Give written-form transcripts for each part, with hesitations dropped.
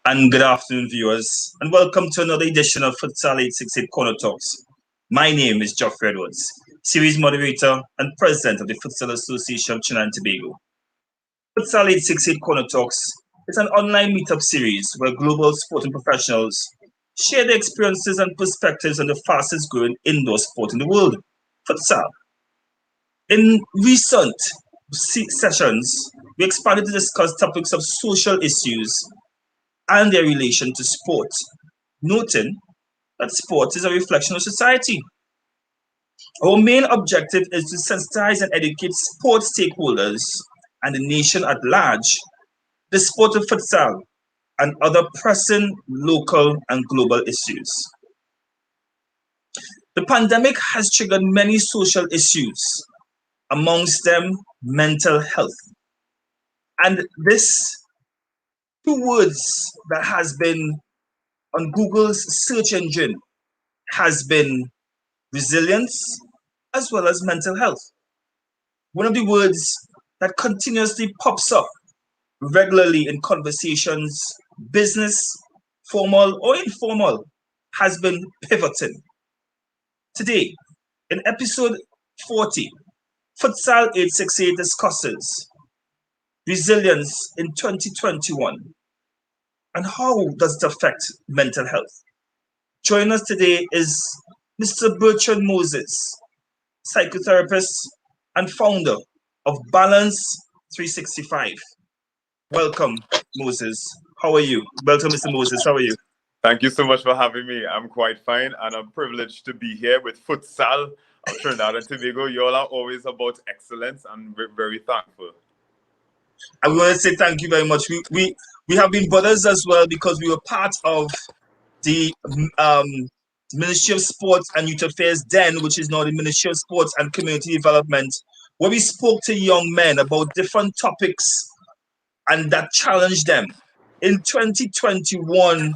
And good afternoon, viewers, and welcome to another edition of Futsal868 Corner Talks. My name is Geoffrey Edwards, series moderator and president of the Futsal Association of Trinidad Tobago. Futsal868 Corner Talks is an online meetup series where global sporting professionals share their experiences and perspectives on the fastest growing indoor sport in the world, futsal. In recent sessions, we expanded to discuss topics of social issues and their relation to sport, noting that sport is a reflection of society. Our main objective is to sensitize and educate sports stakeholders and the nation at large the sport of futsal and other pressing local and global issues. The pandemic has triggered many social issues, amongst them mental health. And this two words that has been on Google's search engine has been resilience as well as mental health. One of the words that continuously pops up regularly in conversations, business, formal or informal, has been pivoting. Today, in episode 40, Futsal868 discusses resilience in 2021 and how does it affect mental health. Joining us today is Mr. Bertrand Moses, psychotherapist and founder of Balance 365. Welcome, Moses. How are you? Welcome, Mr. Moses. How are you? Thank you so much for having me. I'm quite fine, and I'm privileged to be here with Futsal of Trinidad and Tobago. You all are always about excellence, and we're very thankful. I want to say thank you very much. We have been brothers as well because we were part of the Ministry of Sports and Youth Affairs then, which is now the Ministry of Sports and Community Development, where we spoke to young men about different topics and that challenged them. In 2021,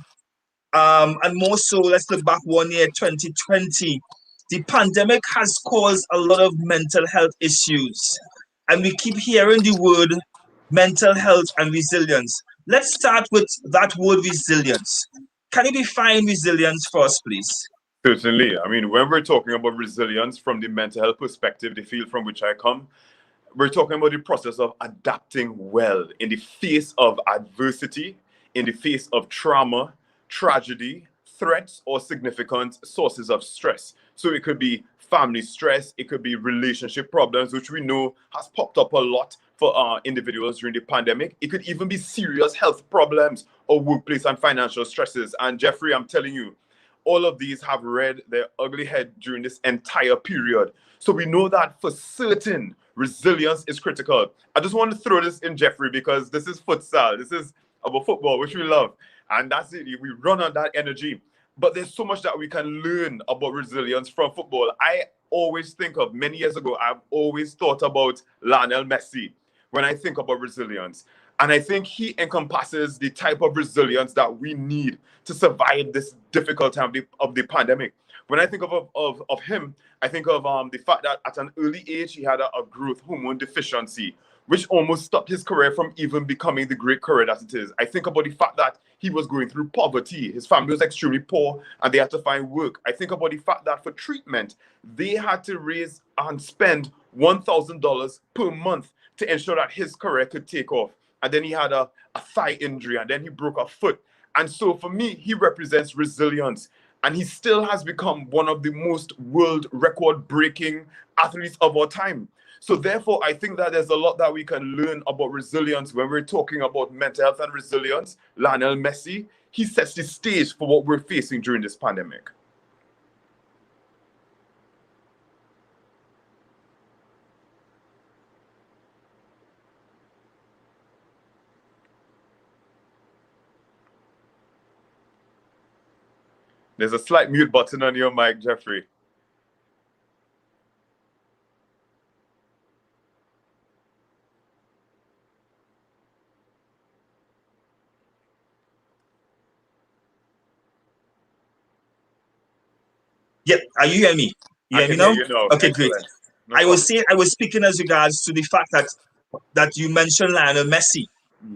and more so, let's look back 1 year, 2020, the pandemic has caused a lot of mental health issues. And we keep hearing the word mental health and resilience. Let's start with that word resilience. Can you define resilience for us, please? Certainly. I mean, when we're talking about resilience from the mental health perspective, the field from which I come, we're talking about the process of adapting well in the face of adversity, in the face of trauma, tragedy, threats, or significant sources of stress. So it could be family stress, it could be relationship problems, which we know has popped up a lot for individuals during the pandemic. It could even be serious health problems or workplace and financial stresses. And Jeffrey, I'm telling you, all of these have reared their ugly head during this entire period. So we know that for certain, resilience is critical. I just want to throw this in, Jeffrey, because this is futsal. This is about football, which we love. And that's it. We run on that energy. But there's so much that we can learn about resilience from football. I always think of, many years ago, I've always thought about Lionel Messi when I think about resilience. And I think he encompasses the type of resilience that we need to survive this difficult time of the pandemic. When I think of him, I think of the fact that at an early age, he had a growth hormone deficiency, which almost stopped his career from even becoming the great career that it is. I think about the fact that he was going through poverty. His family was extremely poor and they had to find work. I think about the fact that for treatment, they had to raise and spend $1,000 per month to ensure that his career could take off. And then he had a thigh injury and then he broke a foot. And so for me, he represents resilience. And he still has become one of the most world record-breaking athletes of our time. So therefore, I think that there's a lot that we can learn about resilience when we're talking about mental health and resilience. Lionel Messi, he sets the stage for what we're facing during this pandemic. There's a slight mute button on your mic, Jeffrey. Yeah, are you hearing me? You hear me now? Okay, Excellent. great. No I was speaking as regards to the fact that you mentioned Lionel Messi.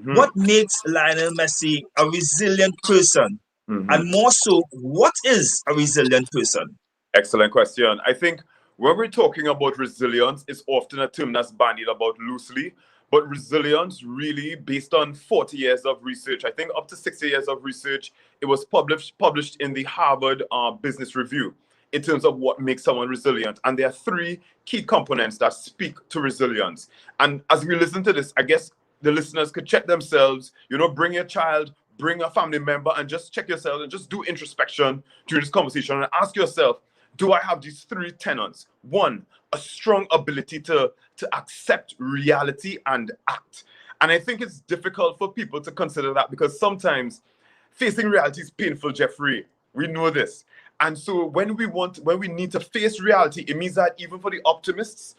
What makes Lionel Messi a resilient person? And more so, what is a resilient person? Excellent question. I think when we're talking about resilience, it's often a term that's bandied about loosely. But resilience, really, based on 40 years of research, I think up to 60 years of research, it was published in the Harvard Business Review in terms of what makes someone resilient. And there are three key components that speak to resilience. And as we listen to this, I guess the listeners could check themselves, bring your child, bring a family member, and just check yourself and just do introspection during this conversation and ask yourself, do I have these three tenets? One, a strong ability to accept reality and act. And I think it's difficult for people to consider that because sometimes facing reality is painful, Jeffrey. We know this. And so when we need to face reality, it means that even for the optimists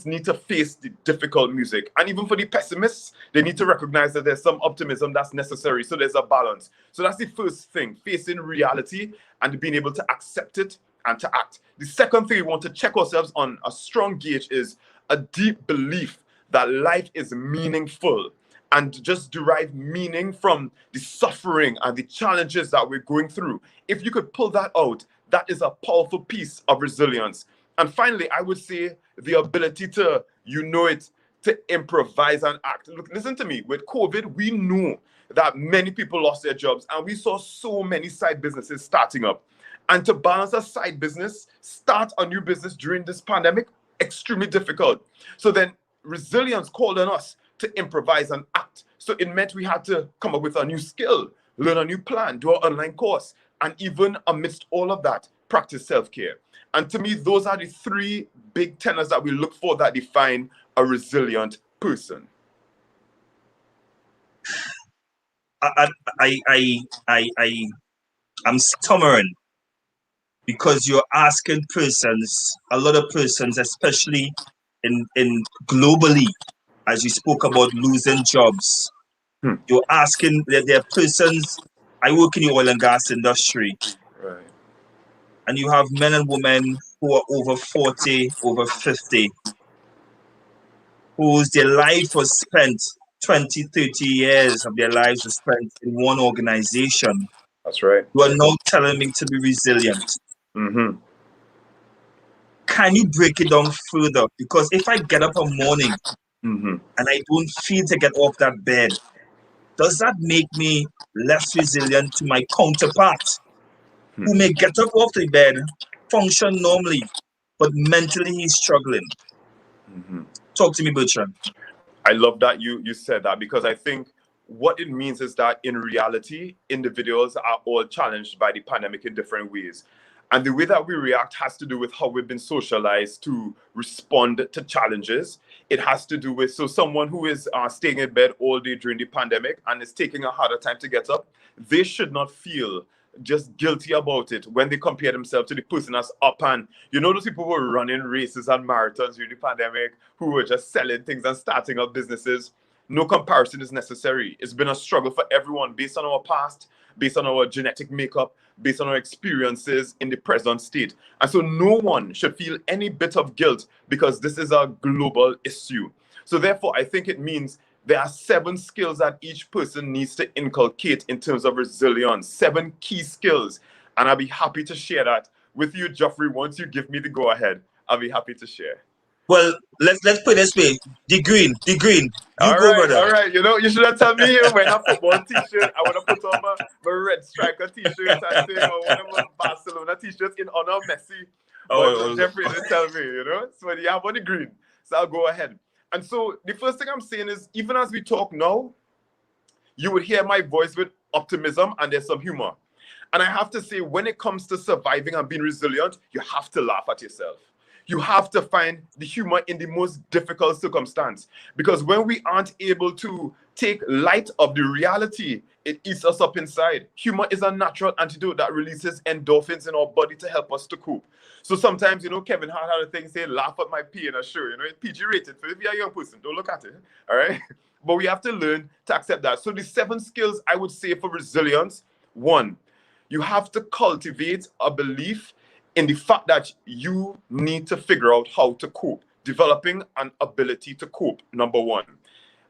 need to face the difficult music. And even for the pessimists, they need to recognize that there's some optimism that's necessary. So there's a balance. So that's the first thing, facing reality and being able to accept it and to act. The second thing we want to check ourselves on, a strong gauge, is a deep belief that life is meaningful and just derive meaning from the suffering and the challenges that we're going through. If you could pull that out, that is a powerful piece of resilience. And finally, I would say the ability to, to improvise and act. Look, listen to me. With COVID, we know that many people lost their jobs and we saw so many side businesses starting up. And to balance a side business, start a new business during this pandemic, extremely difficult. So then resilience called on us to improvise and act. So it meant we had to come up with a new skill, learn a new plan, do an online course, and even amidst all of that, practice self-care. And to me, those are the three big tenets that we look for that define a resilient person. I'm stammering because you're asking persons, a lot of persons, especially in globally, as you spoke about losing jobs. You're asking that there are persons. I work in the oil and gas industry, right? And you have men and women who are over 40, over 50, whose their life was spent 20, 30 years of their lives was spent in one organization. That's right. You are now telling me to be resilient. Can you break it down further? Because if I get up a morning and I don't feel to get off that bed, does that make me less resilient to my counterpart who may get up off the bed, function normally, but mentally he's struggling? Talk to me, Bertrand. I love that you said that, because I think what it means is that in reality, individuals are all challenged by the pandemic in different ways. And the way that we react has to do with how we've been socialized to respond to challenges. It has to do with, so someone who is staying in bed all day during the pandemic and is taking a harder time to get up, they should not feel just guilty about it when they compare themselves to the person that's up. And those people who were running races and marathons during the pandemic, who were just selling things and starting up businesses. No comparison is necessary. It's been a struggle for everyone based on our past, based on our genetic makeup, based on our experiences in the present state. And so no one should feel any bit of guilt because this is a global issue. So therefore, I think it means there are 7 skills that each person needs to inculcate in terms of resilience, 7 key skills. And I'll be happy to share that with you, Geoffrey. Once you give me the go ahead, I'll be happy to share. Well, let's put it this way. The green. You go, brother. All right. You should have told me here when I football t-shirt, I would have put on my red striker t-shirt and say, one of my Barcelona t-shirts in honor of Messi. But Jeffrey didn't tell me, So you have on the green. So I'll go ahead. And so the first thing I'm saying is, even as we talk now, you would hear my voice with optimism and there's some humor. And I have to say, when it comes to surviving and being resilient, you have to laugh at yourself. You have to find the humor in the most difficult circumstance. Because when we aren't able to take light of the reality, it eats us up inside. Humor is a natural antidote that releases endorphins in our body to help us to cope. So sometimes, Kevin Hart had a thing say, laugh at my pee in a show. It's PG rated. So if you're a young person, don't look at it. All right? But we have to learn to accept that. So the 7 skills I would say for resilience: 1, you have to cultivate a belief in the fact that you need to figure out how to cope, developing an ability to cope, number 1.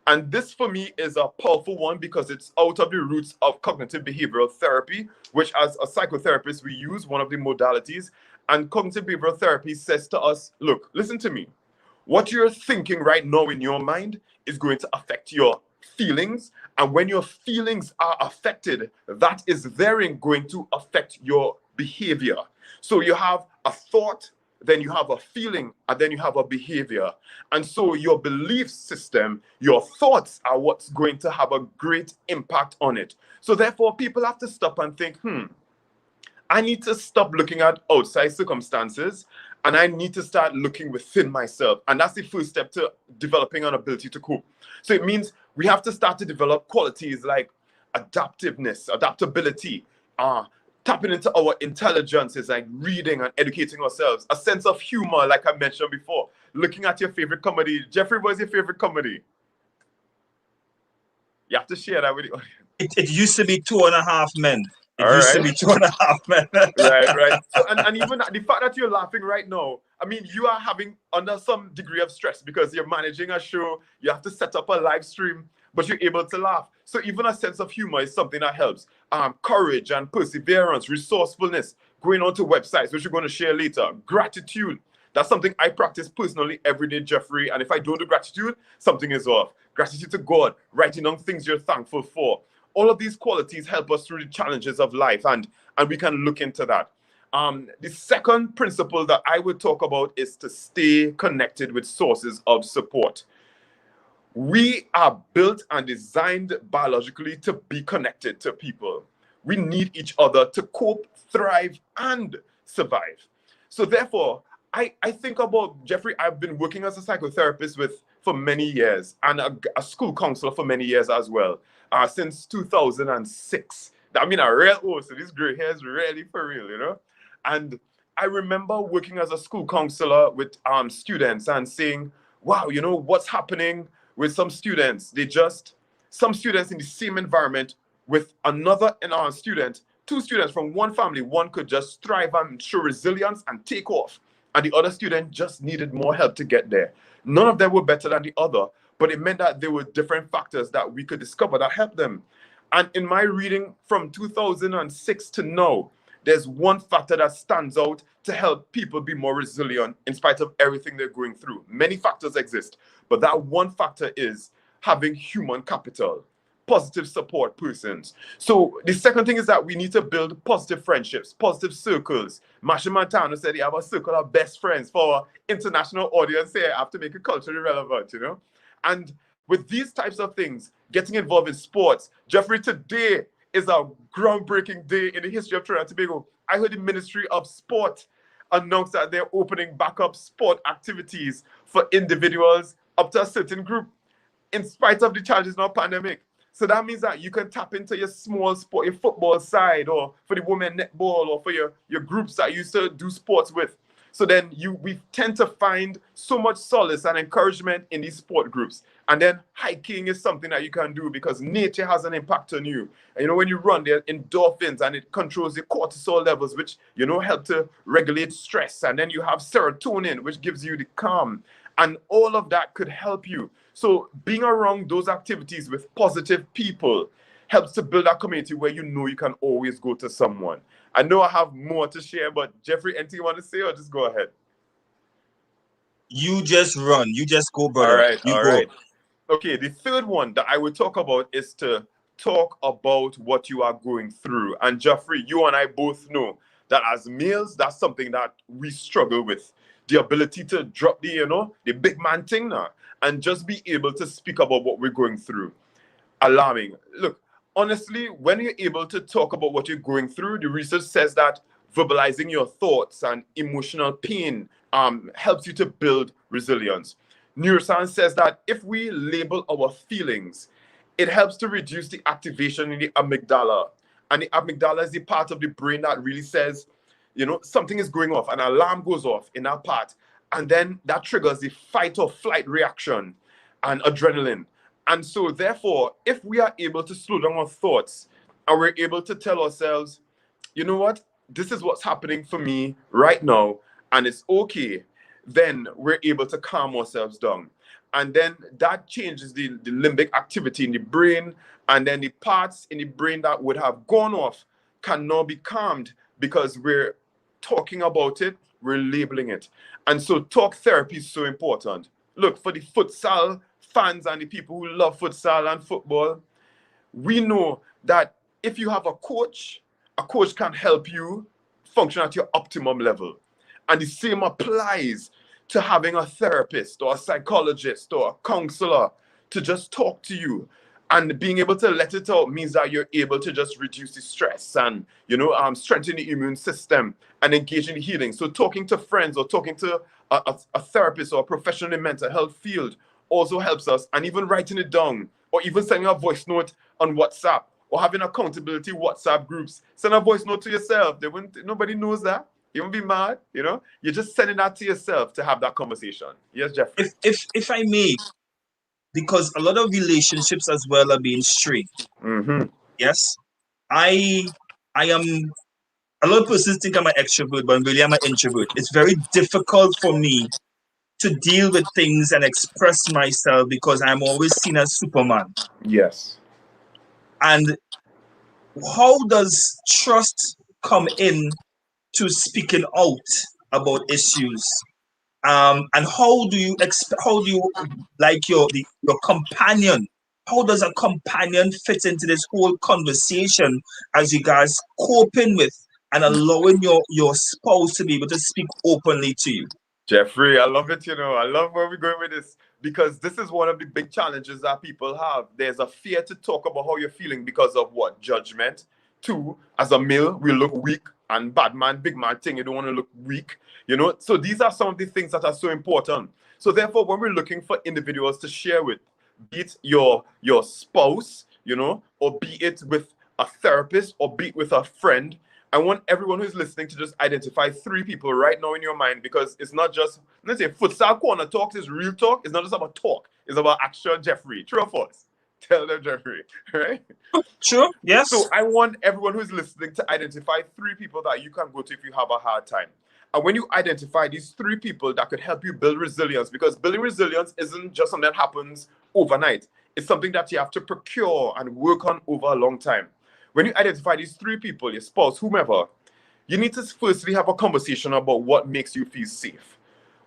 And this for me is a powerful one because it's out of the roots of cognitive behavioral therapy, which as a psychotherapist, we use one of the modalities. And cognitive behavioral therapy says to us, look, listen to me. What you're thinking right now in your mind is going to affect your feelings. And when your feelings are affected, that is therein going to affect your behavior. So you have a thought, then you have a feeling, and then you have a behavior. And so your belief system, your thoughts are what's going to have a great impact on it. So therefore, people have to stop and think, I need to stop looking at outside circumstances and I need to start looking within myself. And that's the first step to developing an ability to cope. So it means we have to start to develop qualities like adaptiveness, adaptability, tapping into our intelligences, like reading and educating ourselves, a sense of humor, like I mentioned before, looking at your favorite comedy. Jeffrey, what's your favorite comedy? You have to share that with the audience. It used to be 2.5 Men. It All used to right. be 2.5 Men. Right. So, and even the fact that you're laughing right now, I mean, you are having under some degree of stress because you're managing a show, you have to set up a live stream, but you're able to laugh. So even a sense of humor is something that helps. Courage and perseverance, resourcefulness, going onto websites, which we're going to share later. Gratitude. That's something I practice personally every day, Jeffrey. And if I don't do gratitude, something is off. Gratitude to God, writing down things you're thankful for. All of these qualities help us through the challenges of life, and we can look into that. The second principle that I would talk about is to stay connected with sources of support. We are built and designed biologically to be connected to people. We need each other to cope, thrive, and survive. So therefore, I think about, Jeffrey, I've been working as a psychotherapist for many years and a school counselor for many years as well, since 2006. I mean, a real old, so this gray hair is really for real, you know? And I remember working as a school counselor with students and saying, wow, you know, what's happening with some students? Some students in the same environment with another student, two students from one family, one could just thrive and show resilience and take off. And the other student just needed more help to get there. None of them were better than the other, but it meant that there were different factors that we could discover that helped them. And in my reading from 2006 to now, there's one factor that stands out to help people be more resilient in spite of everything they're going through. Many factors exist, but that one factor is having human capital, positive support persons. So the second thing is that we need to build positive friendships, positive circles. Masha Montano said he have a circle of best friends for our international audience here. I have to make it culturally relevant, you know? And with these types of things, getting involved in sports, Jeffrey, today is a groundbreaking day in the history of Trinidad Tobago. I heard the Ministry of Sport announce that they're opening back up sport activities for individuals up to a certain group, in spite of the challenges in our pandemic. So that means that you can tap into your small sport, your football side, or for the women netball, or for your groups that you used to do sports with. So then we tend to find so much solace and encouragement in these sport groups. And then hiking is something that you can do because nature has an impact on you. And you know, when you run, there are endorphins and it controls your cortisol levels, which, you know, help to regulate stress. And then you have serotonin, which gives you the calm. And all of that could help you. So being around those activities with positive people helps to build a community where you know you can always go to someone. I know I have more to share, but Jeffrey, anything you want to say, or just go ahead? You just run. You just go, brother. All right. Okay, the third one that I would talk about is to talk about what you are going through. And Jeffrey, you and I both know that as males, that's something that we struggle with. The ability to drop the big man thing now and just be able to speak about what we're going through. Alarming. Look, honestly, when you're able to talk about what you're going through, the research says that verbalizing your thoughts and emotional pain helps you to build resilience. Neuroscience says that if we label our feelings, it helps to reduce the activation in the amygdala. And the amygdala is the part of the brain that really says, you know, something is going off, an alarm goes off in that part. And then that triggers the fight or flight reaction and adrenaline. And so therefore, if we are able to slow down our thoughts and we're able to tell ourselves, you know what, this is what's happening for me right now, and it's okay, then we're able to calm ourselves down. And then that changes the limbic activity in the brain, and then the parts in the brain that would have gone off can now be calmed because we're talking about it, we're labeling it. And so talk therapy is so important. Look, for the futsal fans and the people who love futsal and football, we know that if you have a coach can help you function at your optimum level. And the same applies to having a therapist or a psychologist or a counselor to just talk to you. And being able to let it out means that you're able to just reduce the stress and, strengthen the immune system and engage in the healing. So talking to friends or talking to a therapist or a professional in mental health field also helps us. And even writing it down or even sending a voice note on WhatsApp or having accountability WhatsApp groups. Send a voice note to yourself. Nobody knows that. You won't be mad, You're just sending that to yourself to have that conversation. Yes, Jeffrey. If I may, because a lot of relationships as well are being strained. Mm-hmm. Yes, I am. A lot of persons think I'm an extrovert, but really I'm an introvert. It's very difficult for me to deal with things and express myself because I'm always seen as Superman. Yes. And how does trust come in to speaking out about issues? And how do you like your companion? How does a companion fit into this whole conversation as you guys coping with and allowing your spouse to be able to speak openly to you? Jeffrey, I love it. I love where we're going with this because this is one of the big challenges that people have. There's a fear to talk about how you're feeling because of what? Judgment. Two, as a male, we look weak and bad man, big man thing. You don't want to look weak, So these are some of the things that are so important. So therefore, when we're looking for individuals to share with, be it your spouse, or be it with a therapist or be it with a friend, I want everyone who's listening to just identify 3 people right now in your mind because it's not just, let's say, Futsal Corner Talks is real talk. It's not just about talk. It's about action, Jeffrey. True or false? Tell them, Jeffrey. Right? True. Yes. So I want everyone who's listening to identify 3 people that you can go to if you have a hard time. And when you identify these 3 people that could help you build resilience, because building resilience isn't just something that happens overnight. It's something that you have to procure and work on over a long time. When you identify these 3 people, your spouse, whomever, you need to firstly have a conversation about what makes you feel safe.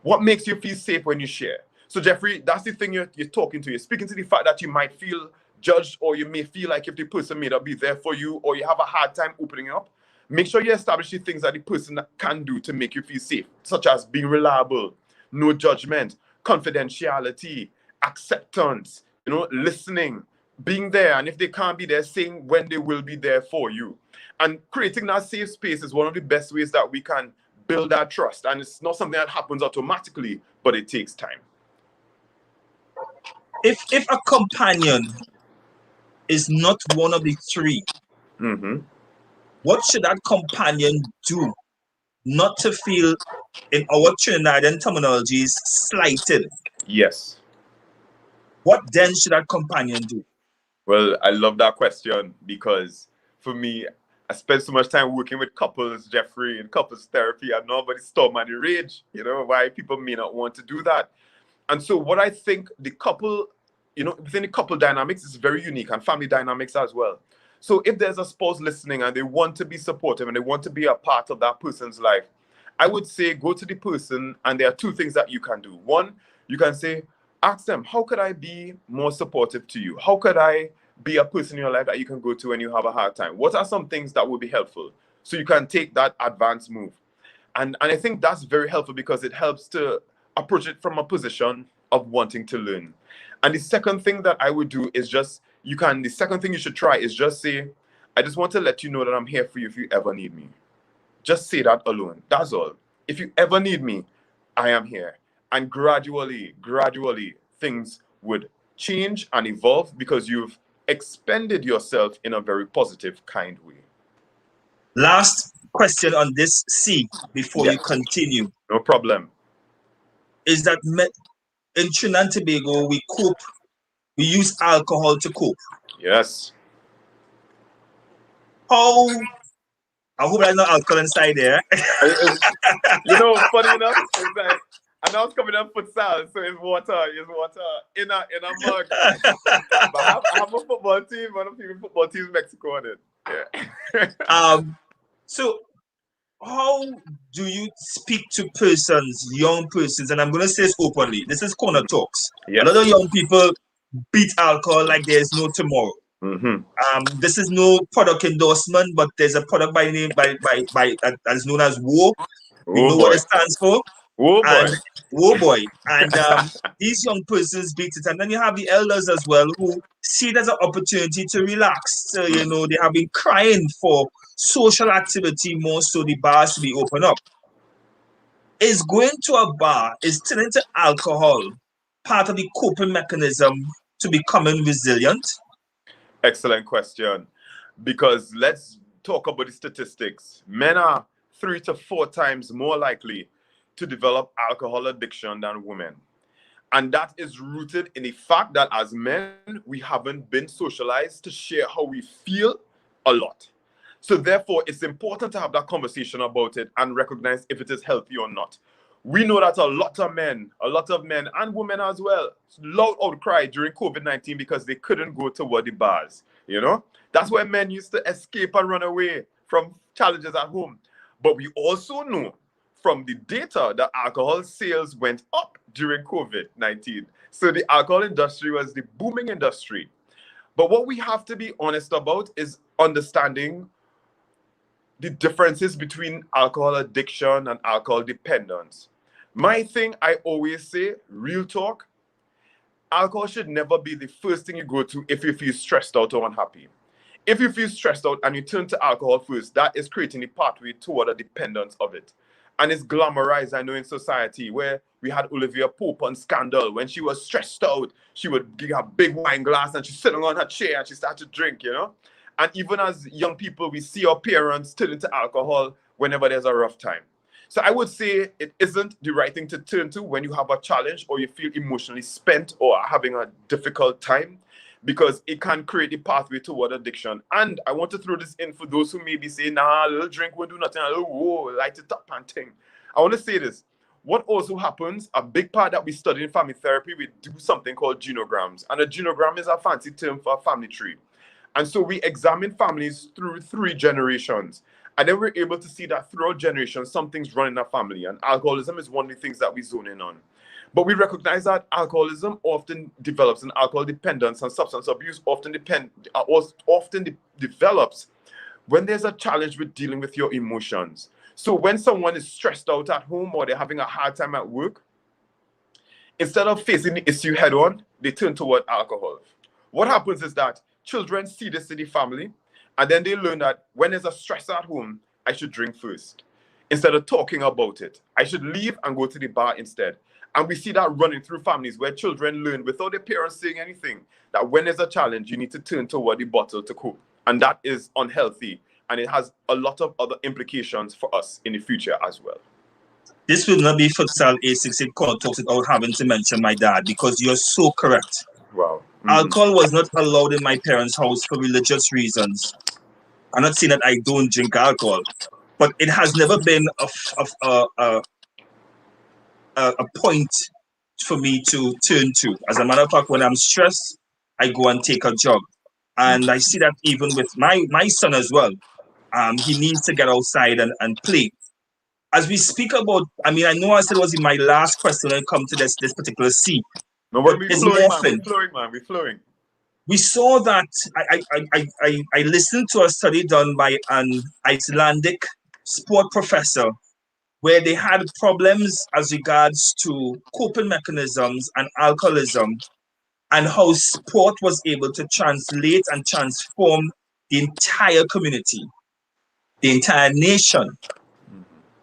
What makes you feel safe when you share? So Jeffrey, that's the thing you're talking to. You're speaking to the fact that you might feel judged or you may feel like if the person may not be there for you or you have a hard time opening up. Make sure you establish the things that the person can do to make you feel safe, such as being reliable, no judgment, confidentiality, acceptance, listening, being there, and if they can't be there, saying when they will be there for you. And creating that safe space is one of the best ways that we can build that trust. And it's not something that happens automatically, but it takes time. If a companion is not one of the 3, what should that companion do not to feel, in our Trinidadian terminologies, slighted? Yes. What then should that companion do? Well, I love that question because for me, I spend so much time working with couples, Jeffrey, in couples therapy. I know about the storm and the rage, why people may not want to do that. And so what I think the couple, within the couple dynamics is very unique and family dynamics as well. So if there's a spouse listening and they want to be supportive and they want to be a part of that person's life, I would say go to the person and there are 2 things that you can do. One, you can say, ask them, how could I be more supportive to you? How could I be a person in your life that you can go to when you have a hard time? What are some things that would be helpful? So you can take that advanced move. And I think that's very helpful because it helps to approach it from a position of wanting to learn. And the second thing that I would do is the second thing you should try is just say, I just want to let you know that I'm here for you if you ever need me. Just say that alone. That's all. If you ever need me, I am here. And gradually, things would change and evolve because you've expended yourself in a very positive, kind way. Last question on this C before you continue. No problem. Is that in Trinidad and Tobago, we use alcohol to cope. Yes. I hope there's no alcohol inside there. Funny enough, it's like And now it's coming up futsal, so it's water in a mug. But I have a football team, one of the football teams in Mexico on it. Yeah. So how do you speak to persons, young persons, and I'm going to say this openly, this is Corner Talks. Yes. A lot of young people beat alcohol like there's no tomorrow. This is no product endorsement, but there's a product by name that is known as WO. We know what it stands for. Whoa boy. And whoa boy. And these young persons beat it. And then you have the elders as well who see it as an opportunity to relax. So, you know, they have been crying for social activity more so the bars to be open up. Is going to a bar, is turning to alcohol part of the coping mechanism to becoming resilient? Excellent question. Because let's talk about the statistics. Men are 3 to 4 times more likely to develop alcohol addiction than women. And that is rooted in the fact that as men, we haven't been socialized to share how we feel a lot. So therefore, it's important to have that conversation about it and recognize if it is healthy or not. We know that a lot of men and women as well, loud outcry during COVID-19 because they couldn't go to the bars. You know, that's why men used to escape and run away from challenges at home. But we also know from the data that alcohol sales went up during COVID-19. So the alcohol industry was the booming industry. But what we have to be honest about is understanding the differences between alcohol addiction and alcohol dependence. My thing, I always say, real talk, alcohol should never be the first thing you go to if you feel stressed out or unhappy. If you feel stressed out and you turn to alcohol first, that is creating a pathway toward a dependence of it. And it's glamorized, I know, in society, where we had Olivia Pope on Scandal. When she was stressed out, she would give a big wine glass and she's sitting on her chair and she started to drink, you know? And even as young people, we see our parents turn to alcohol whenever there's a rough time. So I would say it isn't the right thing to turn to when you have a challenge or you feel emotionally spent or are having a difficult time, because it can create a pathway toward addiction. And I want to throw this in for those who may be saying, nah, a little drink won't do nothing, a little whoa, light it up and thing. I want to say this. What also happens, a big part that we study in family therapy, we do something called genograms. And a genogram is a fancy term for a family tree. And so we examine families through 3 generations. And then we're able to see that throughout generations, something's running in a family. And alcoholism is one of the things that we zone in on. But we recognize that alcoholism often develops, and alcohol dependence and substance abuse often develops when there's a challenge with dealing with your emotions. So when someone is stressed out at home or they're having a hard time at work, instead of facing the issue head on, they turn toward alcohol. What happens is that children see this in the family, and then they learn that when there's a stress at home, I should drink first. Instead of talking about it, I should leave and go to the bar instead. And we see that running through families where children learn without their parents saying anything, that when there's a challenge, you need to turn toward the bottle to cope. And that is unhealthy. And it has a lot of other implications for us in the future as well. This will not be Futsal868 Corner Talks without having to mention my dad, because you're so correct. Wow. Alcohol was not allowed in my parents' house for religious reasons. I'm not saying that I don't drink alcohol, but it has never been a point for me to turn to. As a matter of fact, when I'm stressed, I go and take a jog. And I see that even with my son as well. He needs to get outside and play. As we speak about, I mean, I know I said it was in my last question when it comes to this particular C. No, we're flowing. We saw that I listened to a study done by an Icelandic sport professor where they had problems as regards to coping mechanisms and alcoholism, and how sport was able to translate and transform the entire community, the entire nation.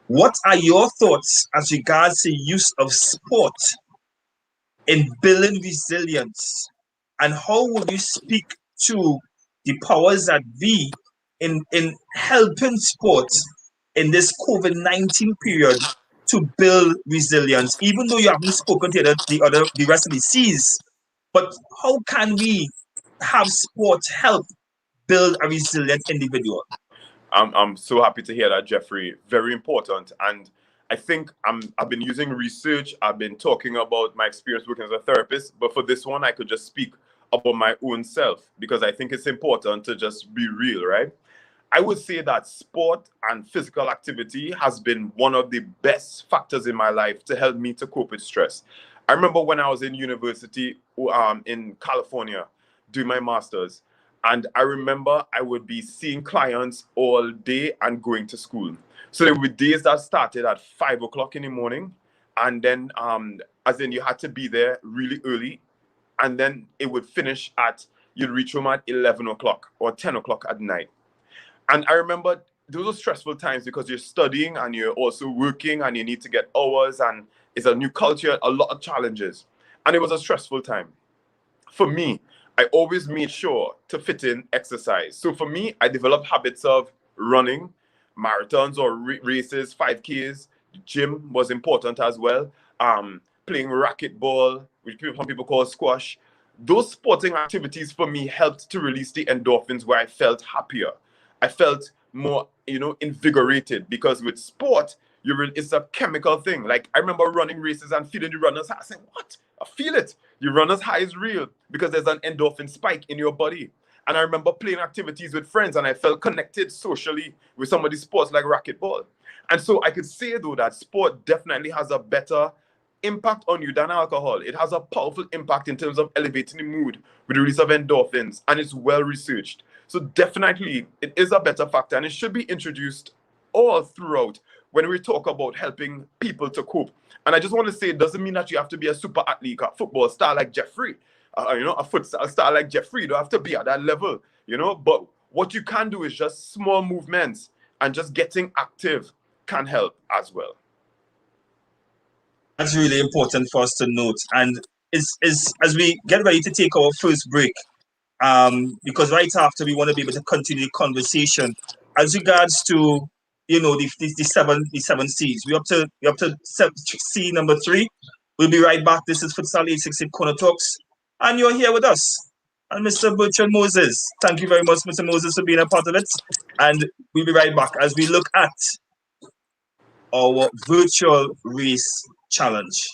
What are your thoughts as regards to use of sport in building resilience? And how will you speak to the powers that be in helping sport in this COVID-19 period to build resilience, even though you haven't spoken to the rest of the C's? But how can we have sport help build a resilient individual? I'm so happy to hear that, Jeffrey. Very important. And I think I've been using research. I've been talking about my experience working as a therapist, but for this one, I could just speak about my own self because I think it's important to just be real, right? I would say that sport and physical activity has been one of the best factors in my life to help me to cope with stress. I remember when I was in university in California doing my master's, and I remember I would be seeing clients all day and going to school. So there were days that started at 5 o'clock in the morning, and then as in you had to be there really early, and then it would finish at you'd reach home at 11 o'clock or 10 o'clock at night. And I remember those were stressful times because you're studying and you're also working and you need to get hours and it's a new culture, a lot of challenges. And it was a stressful time. For me, I always made sure to fit in exercise. So for me, I developed habits of running, marathons or races, 5Ks. Gym was important as well. Playing racquetball, which some people call squash. Those sporting activities for me helped to release the endorphins where I felt happier. I felt more, invigorated because with sport, it's a chemical thing. Like I remember running races and feeling the runners high. I said, what? I feel it. The runners high is real because there's an endorphin spike in your body. And I remember playing activities with friends and I felt connected socially with some of the sports like racquetball. And so I could say though that sport definitely has a better impact on you than alcohol. It has a powerful impact in terms of elevating the mood with the release of endorphins, and it's well researched. So definitely it is a better factor and it should be introduced all throughout when we talk about helping people to cope. And I just want to say it doesn't mean that you have to be a super athlete, a football star like Jeffrey, a futsal star like Jeffrey. You don't have to be at that level, but what you can do is just small movements and just getting active can help as well. That's really important for us to note. And is as we get ready to take our first break, because right after we want to be able to continue the conversation as regards to the seven C's. We're up to C number 3. We'll be right back. This is Futsal868 Corner Talks, and you're here with us. And Mr. Bertrand Moses, thank you very much, Mr. Moses, for being a part of it. And we'll be right back as we look at our virtual race challenge.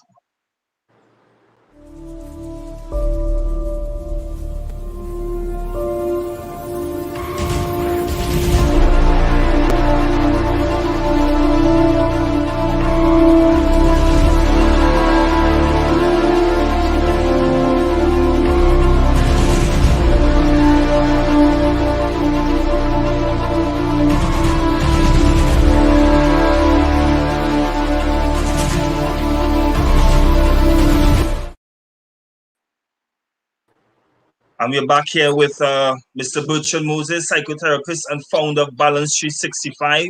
And we're back here with Mr. Bertrand Moses, psychotherapist and founder of Balance 365.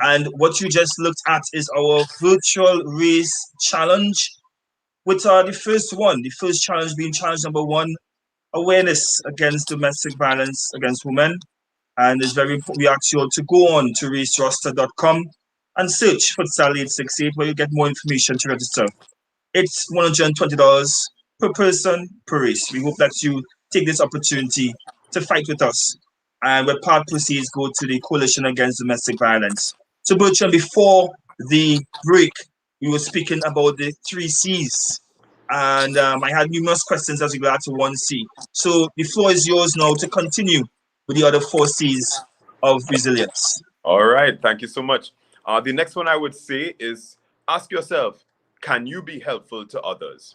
And what you just looked at is our virtual race challenge, with the first challenge being challenge number 1, awareness against domestic violence against women. And it's very important. We ask you all to go on to raceroster.com and search Futsal868 where you get more information to register. It's $120 per person per race. We hope that you take this opportunity to fight with us. And where part proceeds go to the Coalition Against Domestic Violence. So Bertrand, before the break, we were speaking about the 3 C's. And I had numerous questions as regards to 1C. So the floor is yours now to continue with the other 4 C's of resilience. All right, thank you so much. The next one I would say is ask yourself, can you be helpful to others?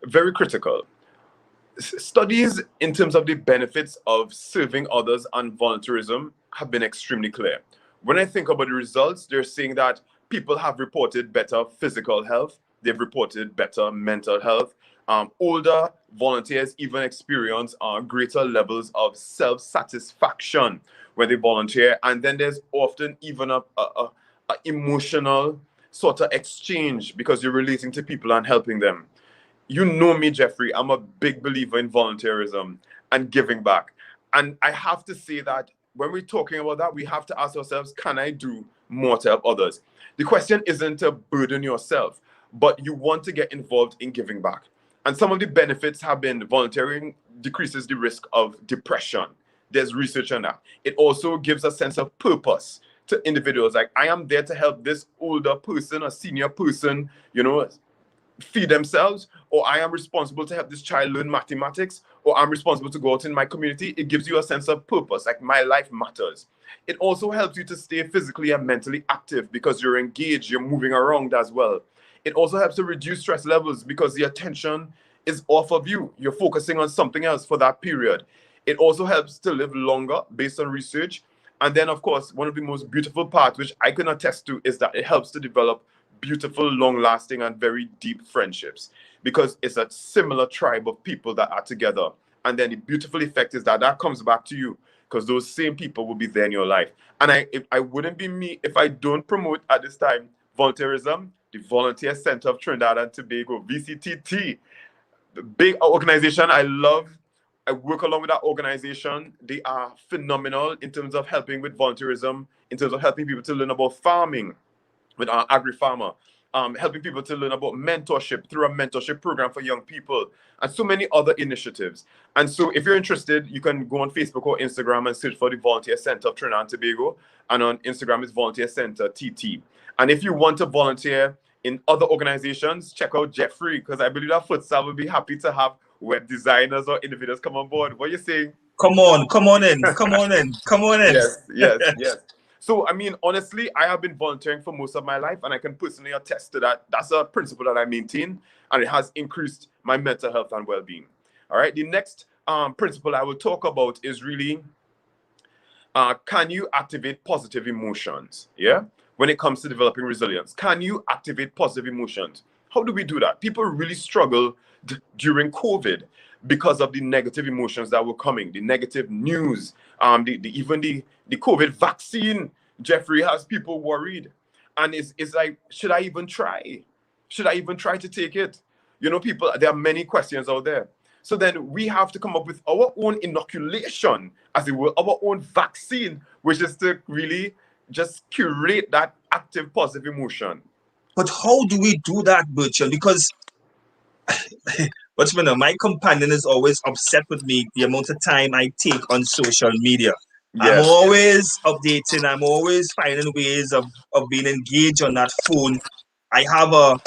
Very critical. Studies in terms of the benefits of serving others and volunteerism have been extremely clear. When I think about the results, they're saying that people have reported better physical health, they've reported better mental health. Older volunteers even experience greater levels of self-satisfaction when they volunteer. And then there's often even a emotional sort of exchange because you're relating to people and helping them. You know me, Jeffrey, I'm a big believer in volunteerism and giving back. And I have to say that when we're talking about that, we have to ask ourselves, can I do more to help others? The question isn't to burden yourself, but you want to get involved in giving back. And some of the benefits have been volunteering decreases the risk of depression. There's research on that. It also gives a sense of purpose. to individuals. Like, I am there to help this older person, a senior person, feed themselves, or I am responsible to help this child learn mathematics, or I'm responsible to go out in my community. It gives you a sense of purpose, like my life matters. It also helps you to stay physically and mentally active because you're engaged, you're moving around as well. It also helps to reduce stress levels because the attention is off of you. You're focusing on something else for that period. It also helps to live longer based on research. And then, of course, one of the most beautiful parts, which I can attest to, is that it helps to develop beautiful, long-lasting, and very deep friendships because it's a similar tribe of people that are together. And then the beautiful effect is that that comes back to you because those same people will be there in your life. And I wouldn't be me if I don't promote at this time volunteerism, the Volunteer Center of Trinidad and Tobago, VCTT, the big organization I love. I work along with that organization. They are phenomenal in terms of helping with volunteerism, in terms of helping people to learn about farming with our agri-farmer, helping people to learn about mentorship through a mentorship program for young people, and so many other initiatives. And so if you're interested, you can go on Facebook or Instagram and search for the Volunteer Center of Trinidad and Tobago. And on Instagram, it's Volunteer Center TT. And if you want to volunteer in other organizations, check out Jeffrey, because I believe that Futsal will be happy to have web designers or individuals come on board. What are you saying? Come on in. Yes. So, I mean, honestly, I have been volunteering for most of my life, and I can personally attest to that. That's a principle that I maintain, and it has increased my mental health and well-being. All right. The next principle I will talk about is really, can you activate positive emotions? Yeah. When it comes to developing resilience, can you activate positive emotions? How do we do that? People really struggle during COVID because of the negative emotions that were coming, the negative news, even the COVID vaccine. Jeffrey, has people worried, and it's like, should I even try? Should I even try to take it? People. There are many questions out there. So then we have to come up with our own inoculation, as it were, our own vaccine, which is to really just curate that active positive emotion. But how do we do that, Bertrand? Because my companion is always upset with me the amount of time I take on social media. I'm Yes. always updating. I'm always finding ways of being engaged on that phone. I have a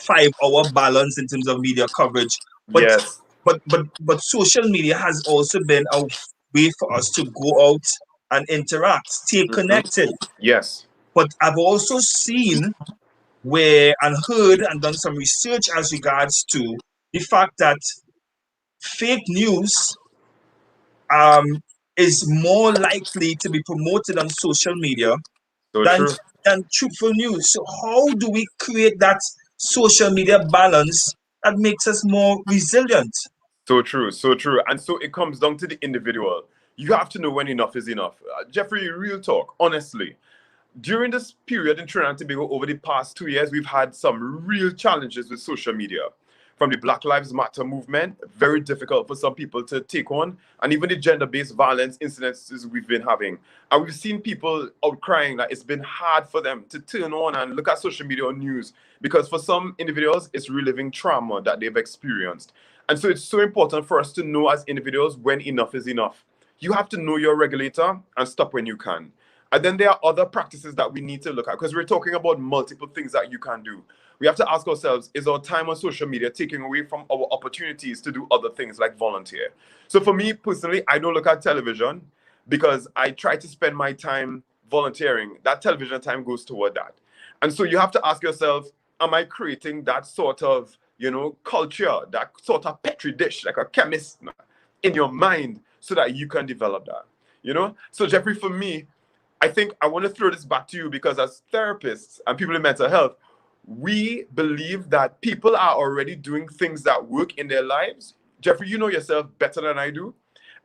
5-hour balance in terms of media coverage. But Yes. but social media has also been a way for us to go out and interact, stay connected. Yes. But I've also seen where and heard and done some research as regards to the fact that fake news is more likely to be promoted on social media So than true. truthful news. So how do we create that social media balance that makes us more resilient? So true. So true. And so it comes down to the individual. You have to know when enough is enough. Jeffrey, real talk, honestly. During this period in Trinidad and Tobago, over the past 2 years, we've had some real challenges with social media. From the Black Lives Matter movement, very difficult for some people to take on, and even the gender-based violence incidences we've been having. And we've seen people outcrying that it's been hard for them to turn on and look at social media or news, because for some individuals, it's reliving trauma that they've experienced. And so it's so important for us to know as individuals when enough is enough. You have to know your regulator and stop when you can. And then there are other practices that we need to look at, because we're talking about multiple things that you can do. We have to ask ourselves, is our time on social media taking away from our opportunities to do other things like volunteer? So for me personally, I don't look at television because I try to spend my time volunteering. That television time goes toward that. And so you have to ask yourself, am I creating that sort of, culture, that sort of petri dish, like a chemist in your mind so that you can develop that, So Jeffrey, for me, I think I want to throw this back to you because as therapists and people in mental health, we believe that people are already doing things that work in their lives. Jeffrey, you know yourself better than I do.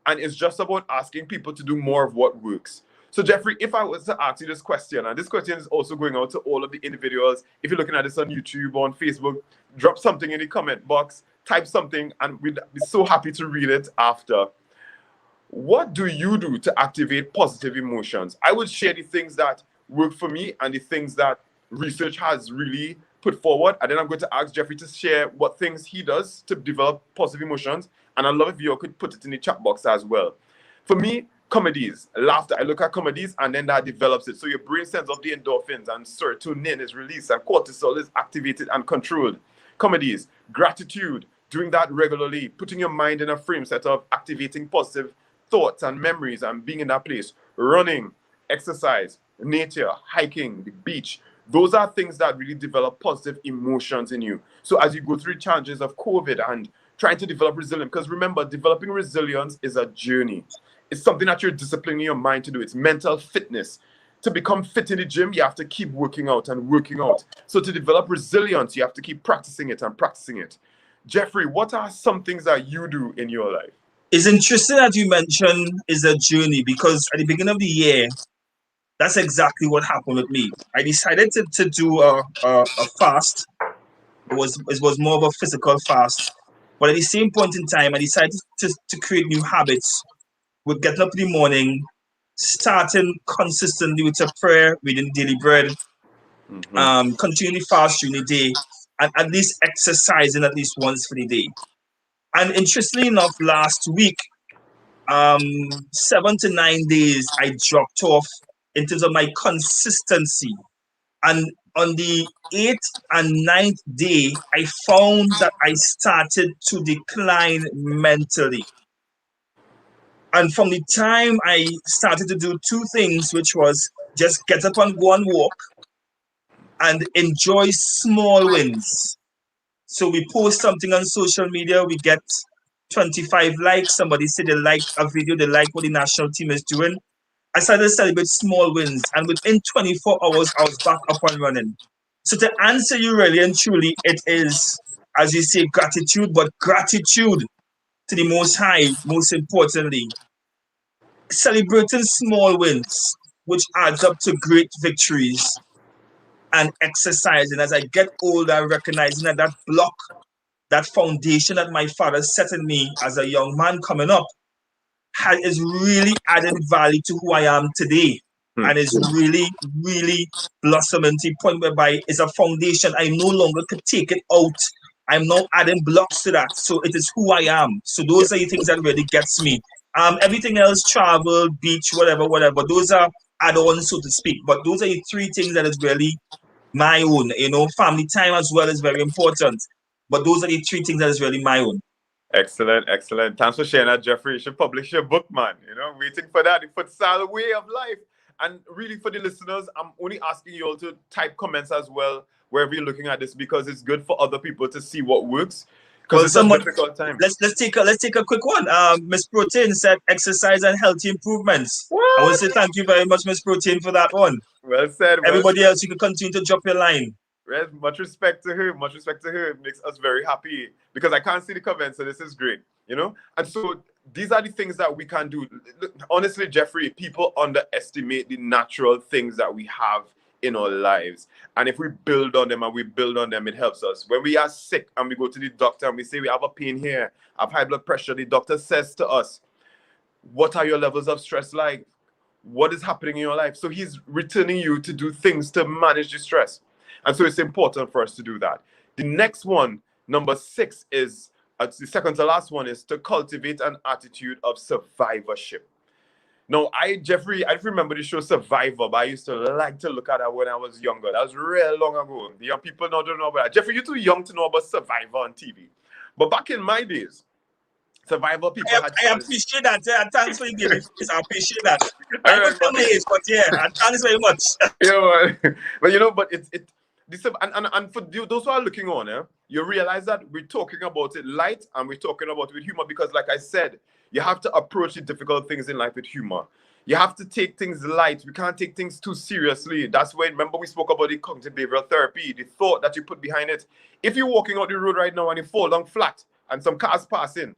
And it's just about asking people to do more of what works. So Jeffrey, if I was to ask you this question, and this question is also going out to all of the individuals, if you're looking at this on YouTube or on Facebook, drop something in the comment box, type something, and we'd be so happy to read it after. What do you do to activate positive emotions? I would share the things that work for me and the things that research has really put forward. And then I'm going to ask Jeffrey to share what things he does to develop positive emotions. And I'd love if you could put it in the chat box as well. For me, Comedies, laughter. I look at comedies and then that develops it. So your brain sends off the endorphins and serotonin is released and cortisol is activated and controlled. Comedies, gratitude, doing that regularly, putting your mind in a frame set of activating positive thoughts and memories and being in that place. Running, exercise, nature, hiking, the beach. Those are things that really develop positive emotions in you. So as you go through challenges of COVID and trying to develop resilience, because remember, developing resilience is a journey. It's something that you're disciplining your mind to do. It's mental fitness. To become fit in the gym, you have to keep working out and working out. So to develop resilience, you have to keep practicing it and practicing it. Jeffrey, what are some things that you do in your life? It's interesting that you mentioned is a journey, because at the beginning of the year, that's exactly what happened with me. I decided to do a fast. It was more of a physical fast. But at the same point in time, I decided to create new habits with getting up in the morning, starting consistently with a prayer, reading daily bread, continually fast during the day, and at least exercising at least once for the day. And interestingly enough, last week, 7 to 9 days, I dropped off in terms of my consistency. And on the 8th and 9th day, I found that I started to decline mentally. And from the time I started to do two things, which was just get up and go and walk and enjoy small wins. So we post something on social media, we get 25 likes. Somebody said they like a video, they like what the national team is doing. I started to celebrate small wins, and within 24 hours, I was back up and running. So to answer you really and truly, it is, as you say, gratitude, but gratitude to the Most High, most importantly. Celebrating small wins, which adds up to great victories, and exercising. As I get older, recognizing that block, that foundation that my father set in me as a young man coming up, is really adding value to who I am today. And is really, really blossoming to the point whereby it's a foundation. I no longer could take it out. I'm now adding blocks to that. So it is who I am. So those are the things that really gets me. Everything else, travel, beach, whatever, those are add-ons, so to speak. But those are the three things that is really my own. Family time as well is very important. But those are the three things that is really my own. Excellent, excellent. Thanks for sharing that, Jeffrey. You should publish your book, man. Waiting for that, the Futsal way of life. And really, for the listeners, I'm only asking you all to type comments as well, wherever you're looking at this, because it's good for other people to see what works. Because it's a difficult time. Let's take a quick one. Miss Protein said exercise and healthy improvements. What? I want to say thank you very much, Miss Protein, for that one. Well said. Everybody else, you can continue to drop your line. Well, much respect to her. Much respect to her. It makes us very happy because I can't see the comments, so this is great. And so these are the things that we can do. Honestly, Jeffrey, people underestimate the natural things that we have in our lives. And if we build on them, it helps us. When we are sick and we go to the doctor and we say we have a pain here, I have high blood pressure, the doctor says to us, what are your levels of stress like? What is happening in your life? So he's returning you to do things to manage the stress. And so it's important for us to do that. The next one, number 6, is the second to last one, is to cultivate an attitude of survivorship. Now, Jeffrey, I remember the show Survivor, but I used to like to look at that when I was younger. That was real long ago. The young people now don't know about that. Jeffrey, you're too young to know about Survivor on TV. But back in my days, Survivor people I appreciate that. Thanks for giving this. I appreciate that. I don't know my age, but yeah, thanks very much. But and for those who are looking on, you realize that we're talking about it light and we're talking about it with humor because, like I said, you have to approach the difficult things in life with humor. You have to take things light. We can't take things too seriously. That's why, remember, we spoke about the cognitive behavioral therapy, the thought that you put behind it. If you're walking out the road right now and you fall down flat and some cars pass in,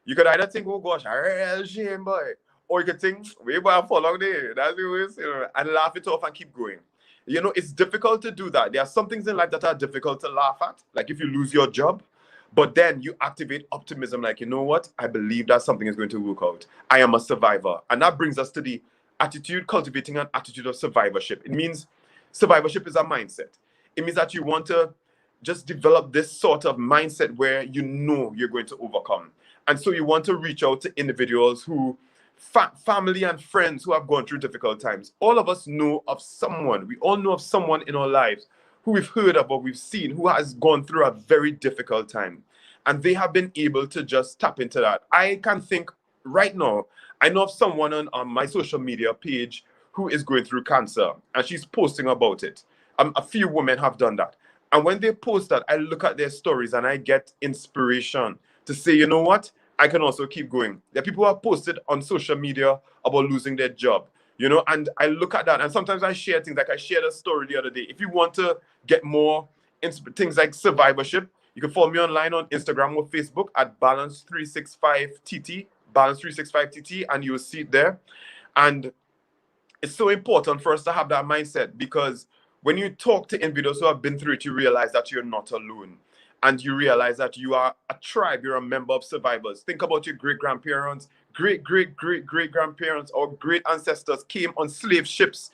you could either think, oh gosh, a real shame, boy. Or you could think, we better fall out there. That's the way, and laugh it off and keep going. It's difficult to do that. There are some things in life that are difficult to laugh at, like if you lose your job, but then you activate optimism, like, you know what? I believe that something is going to work out. I am a survivor. And that brings us to the attitude, cultivating an attitude of survivorship. It means survivorship is a mindset. It means that you want to just develop this sort of mindset where you know you're going to overcome. And so you want to reach out to individuals who family and friends who have gone through difficult times. All of us know of someone, we all know of someone in our lives who we've heard of or we've seen who has gone through a very difficult time. And they have been able to just tap into that. I can think right now, I know of someone on my social media page who is going through cancer and she's posting about it. A few women have done that. And when they post that, I look at their stories and I get inspiration to say, you know what? I can also keep going. There are people who have posted on social media about losing their job, and I look at that and sometimes I share things. Like I shared a story the other day. If you want to get more things like survivorship, you can follow me online on Instagram or Facebook at balance365tt, balance365tt, and you'll see it there. And it's so important for us to have that mindset, because when you talk to individuals who have been through it, you realize that you're not alone. And you realize that you are a tribe, you're a member of survivors. Think about your great-grandparents, great-great-great-great-grandparents, or great ancestors came on slave ships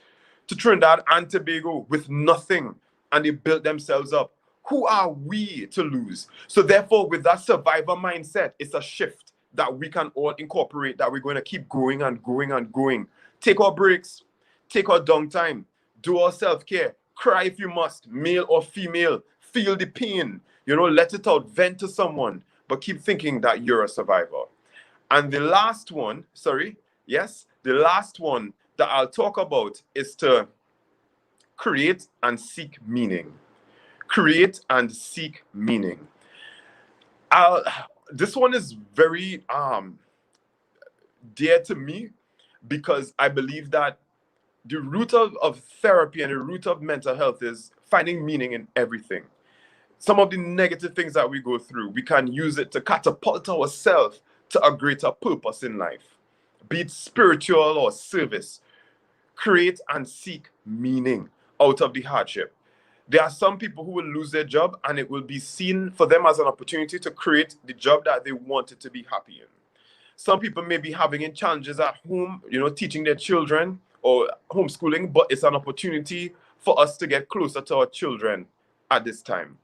to Trinidad and Tobago with nothing, and they built themselves up. Who are we to lose? So therefore, with that survivor mindset, it's a shift that we can all incorporate, that we're going to keep going and going and going. Take our breaks, take our downtime, do our self-care, cry if you must, male or female, feel the pain, let it out, vent to someone, but keep thinking that you're a survivor. And the last one that I'll talk about is to create and seek meaning. Create and seek meaning. This one is very dear to me, because I believe that the root of therapy and the root of mental health is finding meaning in everything. Some of the negative things that we go through, we can use it to catapult ourselves to a greater purpose in life, be it spiritual or service. Create and seek meaning out of the hardship. There are some people who will lose their job and it will be seen for them as an opportunity to create the job that they wanted to be happy in. Some people may be having challenges at home, teaching their children or homeschooling, but it's an opportunity for us to get closer to our children at this time.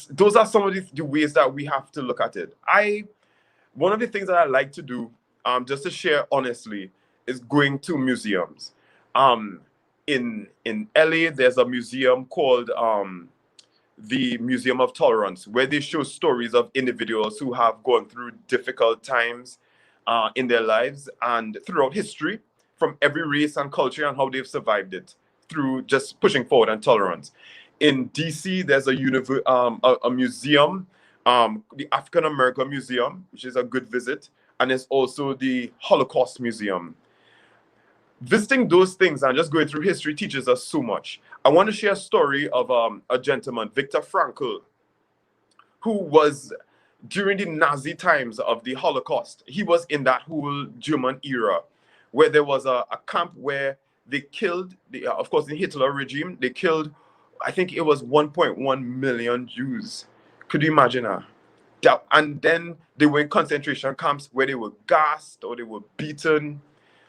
Those are some of the ways that we have to look at it. One of the things that I like to do, just to share honestly, is going to museums. In LA, there's a museum called the Museum of Tolerance, where they show stories of individuals who have gone through difficult times in their lives and throughout history, from every race and culture, and how they've survived it through just pushing forward and tolerance. In DC, there's a museum, the African American Museum, which is a good visit, and there's also the Holocaust Museum. Visiting those things and just going through history teaches us so much. I want to share a story of a gentleman, Viktor Frankl, who was, during the Nazi times of the Holocaust, he was in that whole German era, where there was a camp where they killed, of course, the Hitler regime, they killed, I think it was 1.1 million Jews. Could you imagine that? And then they were in concentration camps where they were gassed or they were beaten.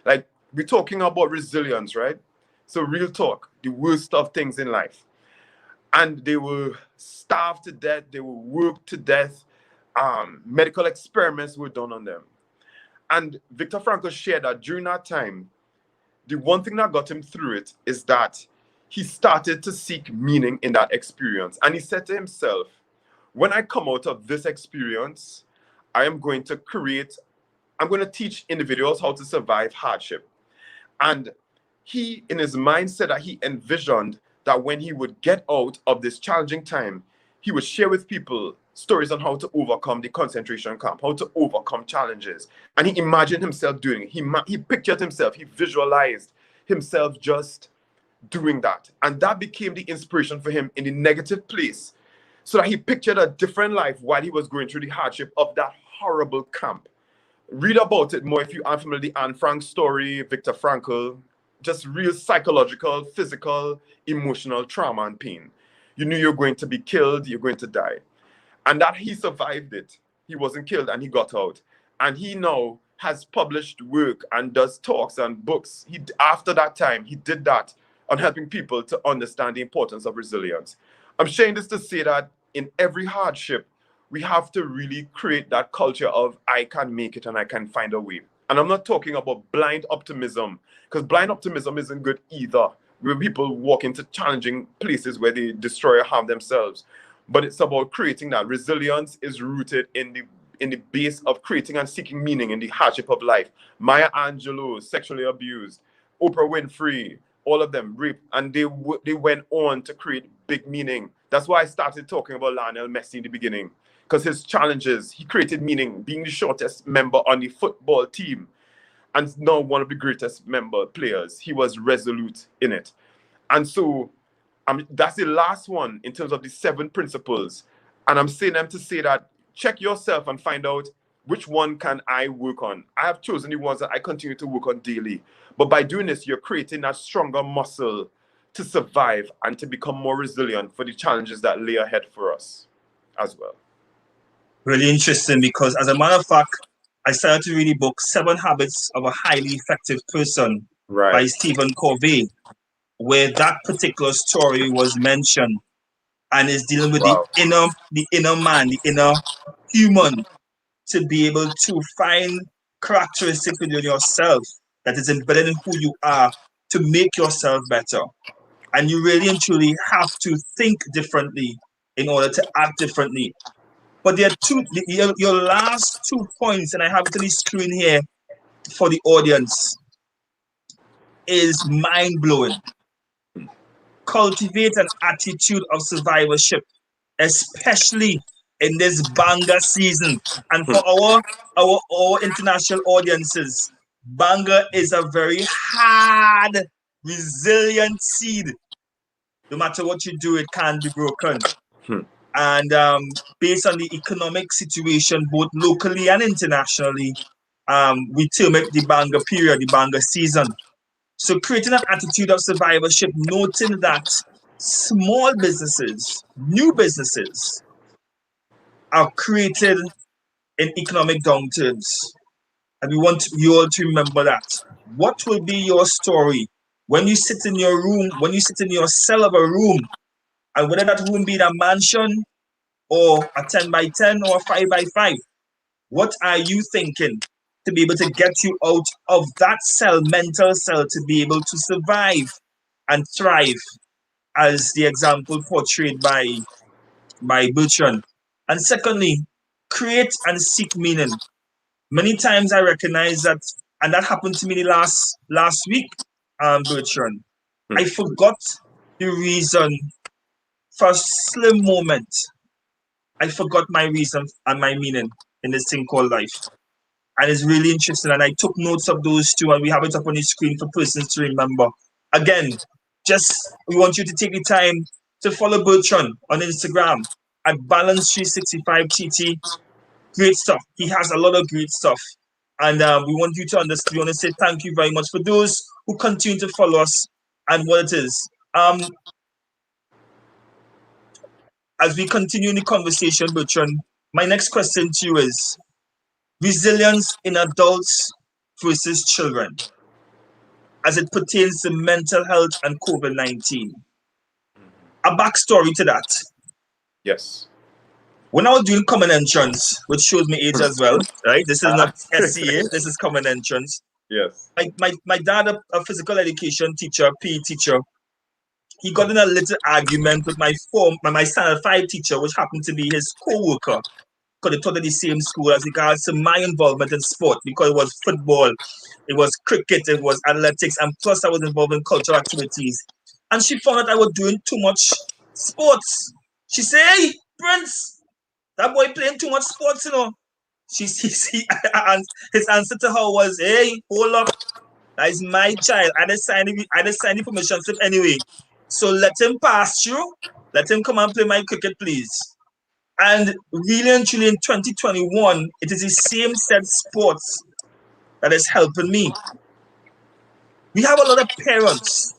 Like, we're talking about resilience, right? So real talk, the worst of things in life. And they were starved to death, they were worked to death, medical experiments were done on them. And Viktor Frankl shared that during that time, the one thing that got him through it is that he started to seek meaning in that experience. And he said to himself, when I come out of this experience, I'm going to teach individuals how to survive hardship. And he, in his mind, said that he envisioned that when he would get out of this challenging time, he would share with people stories on how to overcome the concentration camp, how to overcome challenges. And he imagined himself doing it. He pictured himself, he visualized himself just doing that. And that became the inspiration for him in the negative place, so that he pictured a different life while he was going through the hardship of that horrible camp. Read about it more if you aren't familiar with the Anne Frank story, Viktor Frankl, just real psychological, physical, emotional trauma and pain. You knew you're going to be killed, you're going to die. And that he survived it. He wasn't killed and he got out. And he now has published work and does talks and books. After that time, he did that on helping people to understand the importance of resilience. I'm sharing this to say that in every hardship, we have to really create that culture of I can make it and I can find a way. And I'm not talking about blind optimism, because blind optimism isn't good either, where people walk into challenging places where they destroy or harm themselves. But it's about creating that. Resilience is rooted in the base of creating and seeking meaning in the hardship of life. Maya Angelou, sexually abused, Oprah Winfrey, all of them raped, and they went on to create big meaning. That's why I started talking about Lionel Messi in the beginning, because his challenges, he created meaning, being the shortest member on the football team, and now one of the greatest players. He was resolute in it. And so that's the last one in terms of the 7 principles. And I'm saying them to say that check yourself and find out which one can I work on. I have chosen the ones that I continue to work on daily. But by doing this, you're creating that stronger muscle to survive and to become more resilient for the challenges that lay ahead for us as well. Really interesting, because as a matter of fact, I started to read the book 7 Habits of a Highly Effective Person by Stephen Covey, where that particular story was mentioned, and is dealing with the inner man, the inner human, to be able to find characteristics within yourself that is embedded in who you are to make yourself better. And you really and truly have to think differently in order to act differently. But there are your last 2 points, and I have it on the screen here for the audience, is mind-blowing. Cultivate an attitude of survivorship, especially in this banger season. And for our international audiences, banger is a very hard, resilient seed. No matter what you do, it can be broken. And based on the economic situation, both locally and internationally, we term it the banger period, the banger season. So creating an attitude of survivorship, noting that small businesses, new businesses, are created in economic downturns. And we want you all to remember that. What will be your story when you sit in your room, when you sit in your cell of a room, and whether that room be in a mansion or a 10 by 10 or a 5 by 5, what are you thinking to be able to get you out of that cell, mental cell, to be able to survive and thrive, as the example portrayed by Bertrand? And secondly, create and seek meaning. Many times I recognize that, and that happened to me last week, Bertrand. I forgot the reason for a slim moment. I forgot my reason and my meaning in this thing called life. And it's really interesting. And I took notes of those 2, and we have it up on the screen for persons to remember. Again, we want you to take the time to follow Bertrand on Instagram at Balance365TT. Great stuff. He has a lot of great stuff. And we want you to understand, we want to say thank you very much for those who continue to follow us and what it is. As we continue in the conversation, Bertrand, my next question to you is resilience in adults versus children as it pertains to mental health and COVID-19. A backstory to that. Yes. When I was doing common entrance, which shows me age as well, right? This is not SCA, this is common entrance. Yes. My dad, a physical education teacher, PE teacher, he got in a little argument with my standard 5 teacher, which happened to be his co-worker, because they taught at the same school, as regards to my involvement in sport, because it was football, it was cricket, it was athletics, and plus I was involved in cultural activities. And she found that I was doing too much sports. She said, "Hey, Prince, that boy playing too much sports, you know." And his answer to her was, "Hey, hold up. That is my child. I just signed the permission slip anyway. So let him pass through. Let him come and play my cricket, please." And really and truly in 2021, it is the same set sports that is helping me. We have a lot of parents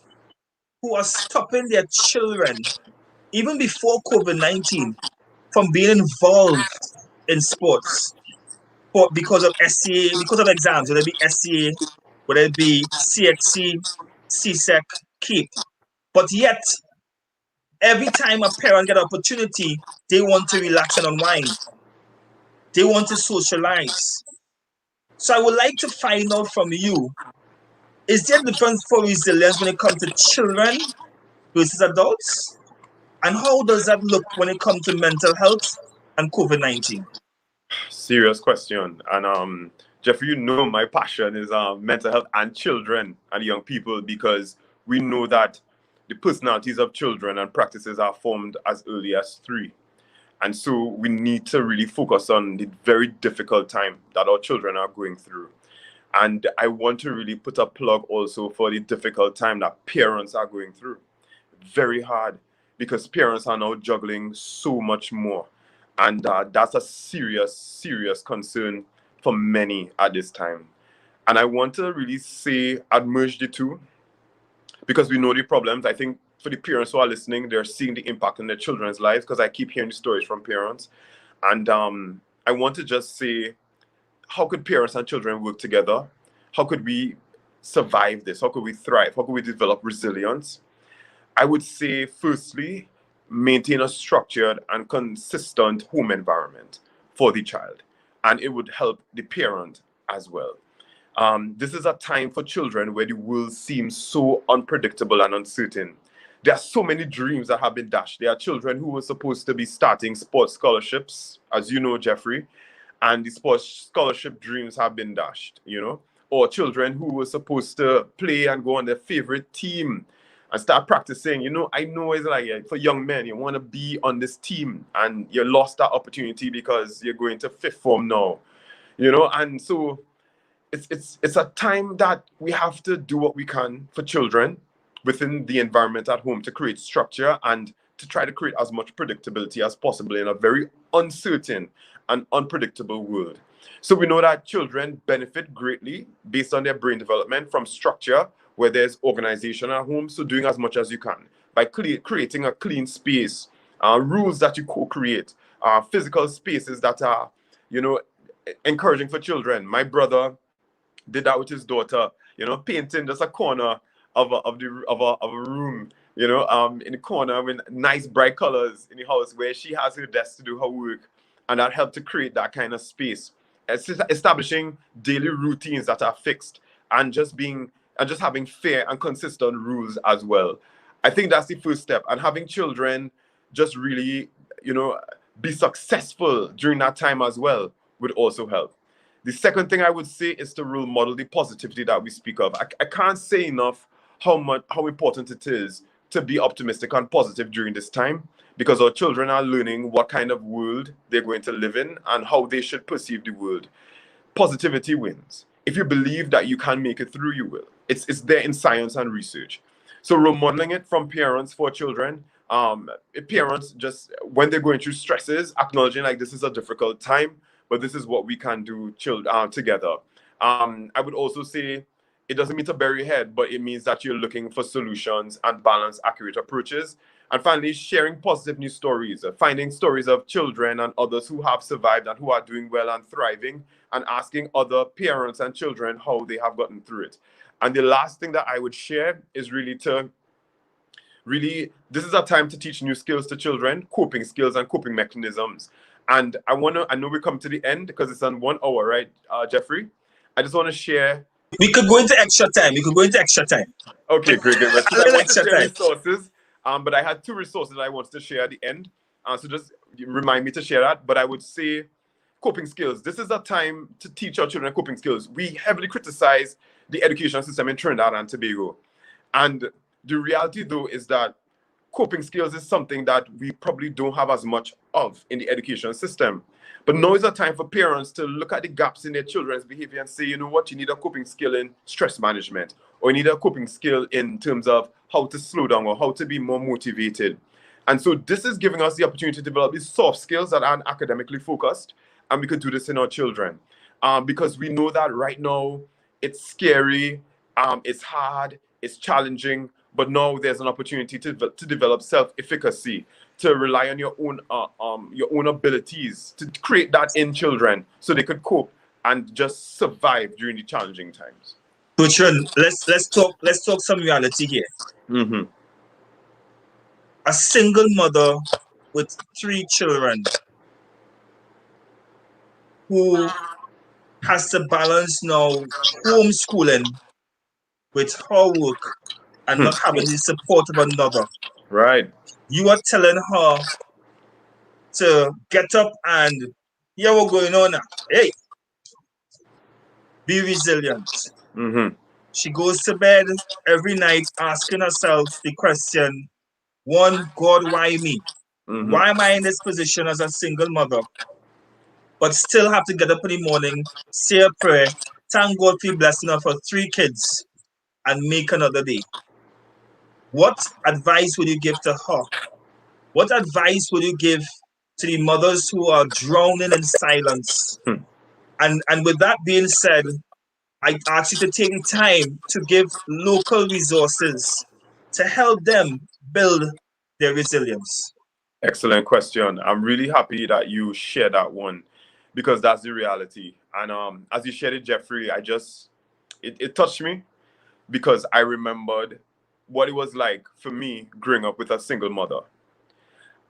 who are stopping their children, even before COVID-19, from being involved in sports because of SCA, because of exams, whether it be SCA, whether it be CXC, CSEC, KEEP. But yet, every time a parent gets an opportunity, they want to relax and unwind. They want to socialize. So I would like to find out from you, is there a difference for resilience when it comes to children versus adults? And how does that look when it comes to mental health and COVID-19? Serious question. And Jeffrey, you know my passion is mental health and children and young people, because we know that the personalities of children and practices are formed as early as 3. And so we need to really focus on the very difficult time that our children are going through. And I want to really put a plug also for the difficult time that parents are going through. Very hard, because parents are now juggling so much more. And that's a serious, serious concern for many at this time. And I want to really say, I'd merge the two, because we know the problems. I think for the parents who are listening, they're seeing the impact on their children's lives, because I keep hearing the stories from parents. And I want to just say, how could parents and children work together? How could we survive this? How could we thrive? How could we develop resilience? I would say, firstly, maintain a structured and consistent home environment for the child, and it would help the parent as well. This is a time for children where the world seems so unpredictable and uncertain. There are so many dreams that have been dashed. There are children who were supposed to be starting sports scholarships, as you know, Jeffrey, and the sports scholarship dreams have been dashed, or children who were supposed to play and go on their favorite team and start practicing. I know it's like, for young men, you want to be on this team and you lost that opportunity because you're going to fifth form now, and so it's a time that we have to do what we can for children within the environment at home to create structure and to try to create as much predictability as possible in a very uncertain and unpredictable world. So we know that children benefit greatly based on their brain development from structure, where there's organization at home. So doing as much as you can by creating a clean space, rules that you co-create, physical spaces that are, encouraging for children. My brother did that with his daughter, painting just a corner of a room, in the corner with nice bright colors in the house where she has her desk to do her work. And that helped to create that kind of space. Establishing daily routines that are fixed and just having fair and consistent rules as well. I think that's the first step. And having children just really, be successful during that time as well would also help. The second thing I would say is to role model the positivity that we speak of. I can't say enough how important it is to be optimistic and positive during this time, because our children are learning what kind of world they're going to live in and how they should perceive the world. Positivity wins. If you believe that you can make it through, you will. It's there in science and research. So role modeling it from parents for children. Parents, just when they're going through stresses, acknowledging like this is a difficult time, but this is what we can do together. I would also say it doesn't mean to bury your head, but it means that you're looking for solutions and balanced, accurate approaches. And finally, sharing positive news stories, finding stories of children and others who have survived and who are doing well and thriving, and asking other parents and children how they have gotten through it. And the last thing that I would share is this is a time to teach new skills to children, coping skills and coping mechanisms. And I know we come to the end because it's on 1 hour, right, Jeffrey? I just want to share. We could go into extra time. Okay, great. A Because I little want to extra share time. resources, but I had 2 resources I wanted to share at the end. So just remind me to share that. But I would say coping skills. This is a time to teach our children coping skills. We heavily criticize the education system in Trinidad and Tobago. And the reality, though, is that coping skills is something that we probably don't have as much of in the education system. But now is a time for parents to look at the gaps in their children's behavior and say, you know what, you need a coping skill in stress management, or you need a coping skill in terms of how to slow down or how to be more motivated. And so this is giving us the opportunity to develop these soft skills that aren't academically focused, and we could do this in our children. Because we know that right now it's scary, it's hard, it's challenging, but now there's an opportunity to develop self-efficacy, to rely on your own abilities, to create that in children so they could cope and just survive during the challenging times. Bertrand, let's talk some reality here. Mm-hmm. A single mother with 3 children who has to balance now homeschooling with her work and not having the support of another. Right. You are telling her to get up and hear what's going on now. Hey, be resilient. Mm-hmm. She goes to bed every night asking herself the question, one, God, why me? Mm-hmm. Why am I in this position as a single mother, but still have to get up in the morning, say a prayer, thank God for the blessing of her 3 kids, and make another day? What advice would you give to her? What advice would you give to the mothers who are drowning in silence? And with that being said, I ask you to take the time to give local resources to help them build their resilience. Excellent question. I'm really happy that you shared that one because that's the reality. And as you shared it, Jeffrey, it touched me because I remembered what it was like for me growing up with a single mother.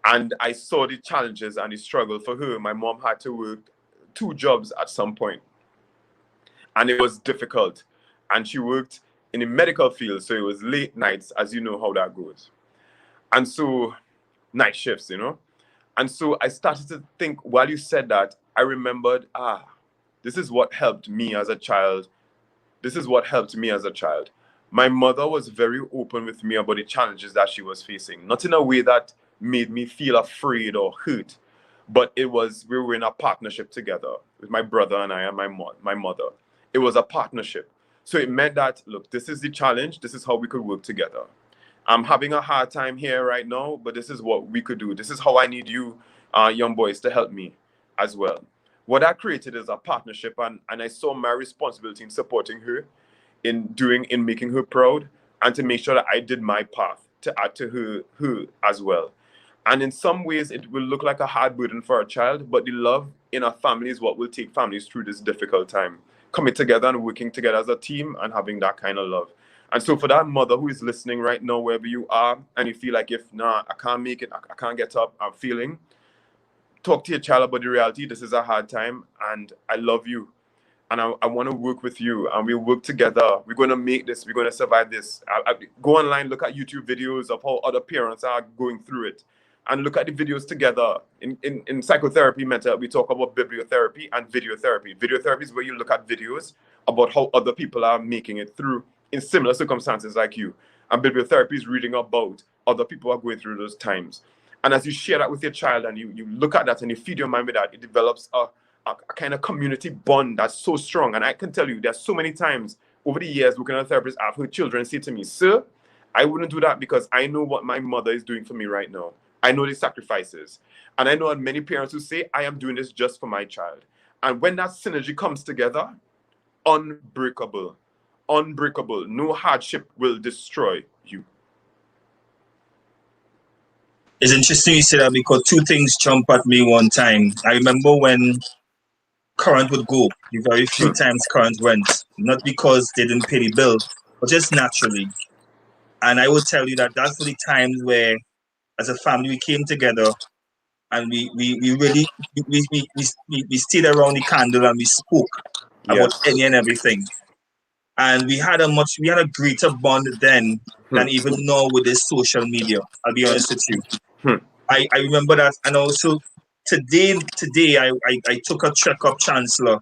And I saw the challenges and the struggle for her. My mom had to work 2 jobs at some point, and it was difficult. And she worked in the medical field, so it was late nights, as you know how that goes. And so, night shifts, you know. And so I started to think, while you said that, I remembered, this is what helped me as a child. This is what helped me as a child. My mother was very open with me about the challenges that she was facing, not in a way that made me feel afraid or hurt, but it was, we were in a partnership together with my brother and I and my mother. It was a partnership. So it meant that, look, this is the challenge. This is how we could work together. I'm having a hard time here right now, but this is what we could do. This is how I need you, young boys, to help me as well. What I created is a partnership, and I saw my responsibility in supporting her, in making her proud, and to make sure that I did my part to add to her as well. And in some ways, it will look like a hard burden for a child, but the love in a family is what will take families through this difficult time. Coming together and working together as a team and having that kind of love. And so for that mother who is listening right now, wherever you are, and you feel like, if nah, I can't make it, I can't get up, I'm feeling, talk to your child about the reality. This is a hard time, and I love you. And I want to work with you, and we'll work together. We're going to make this. We're going to survive this. Go online, look at YouTube videos of how other parents are going through it, and look at the videos together. In psychotherapy method, we talk about bibliotherapy and videotherapy. Videotherapy is where you look at videos about how other people are making it through in similar circumstances like you. And bibliotherapy is reading about other people who are going through those times. And as you share that with your child and you look at that and you feed your mind with that, it develops a kind of community bond that's so strong. And I can tell you, there's so many times over the years working as a therapist, I've heard children say to me, "Sir, I wouldn't do that because I know what my mother is doing for me right now. I know the sacrifices." And I know many parents who say, "I am doing this just for my child." And when that synergy comes together, unbreakable, unbreakable. No hardship will destroy you. It's interesting you say that because 2 things jump at me one time. I remember when current would go, the very few times current went, not because they didn't pay the bill, but just naturally. And I will tell you that that's for the times where, as a family, we came together and we really we stayed around the candle and we spoke about Yes. any and everything. And we had a greater bond then than even now with this social media. I'll be honest with you. I remember that, and also today I took a trek up Chancellor,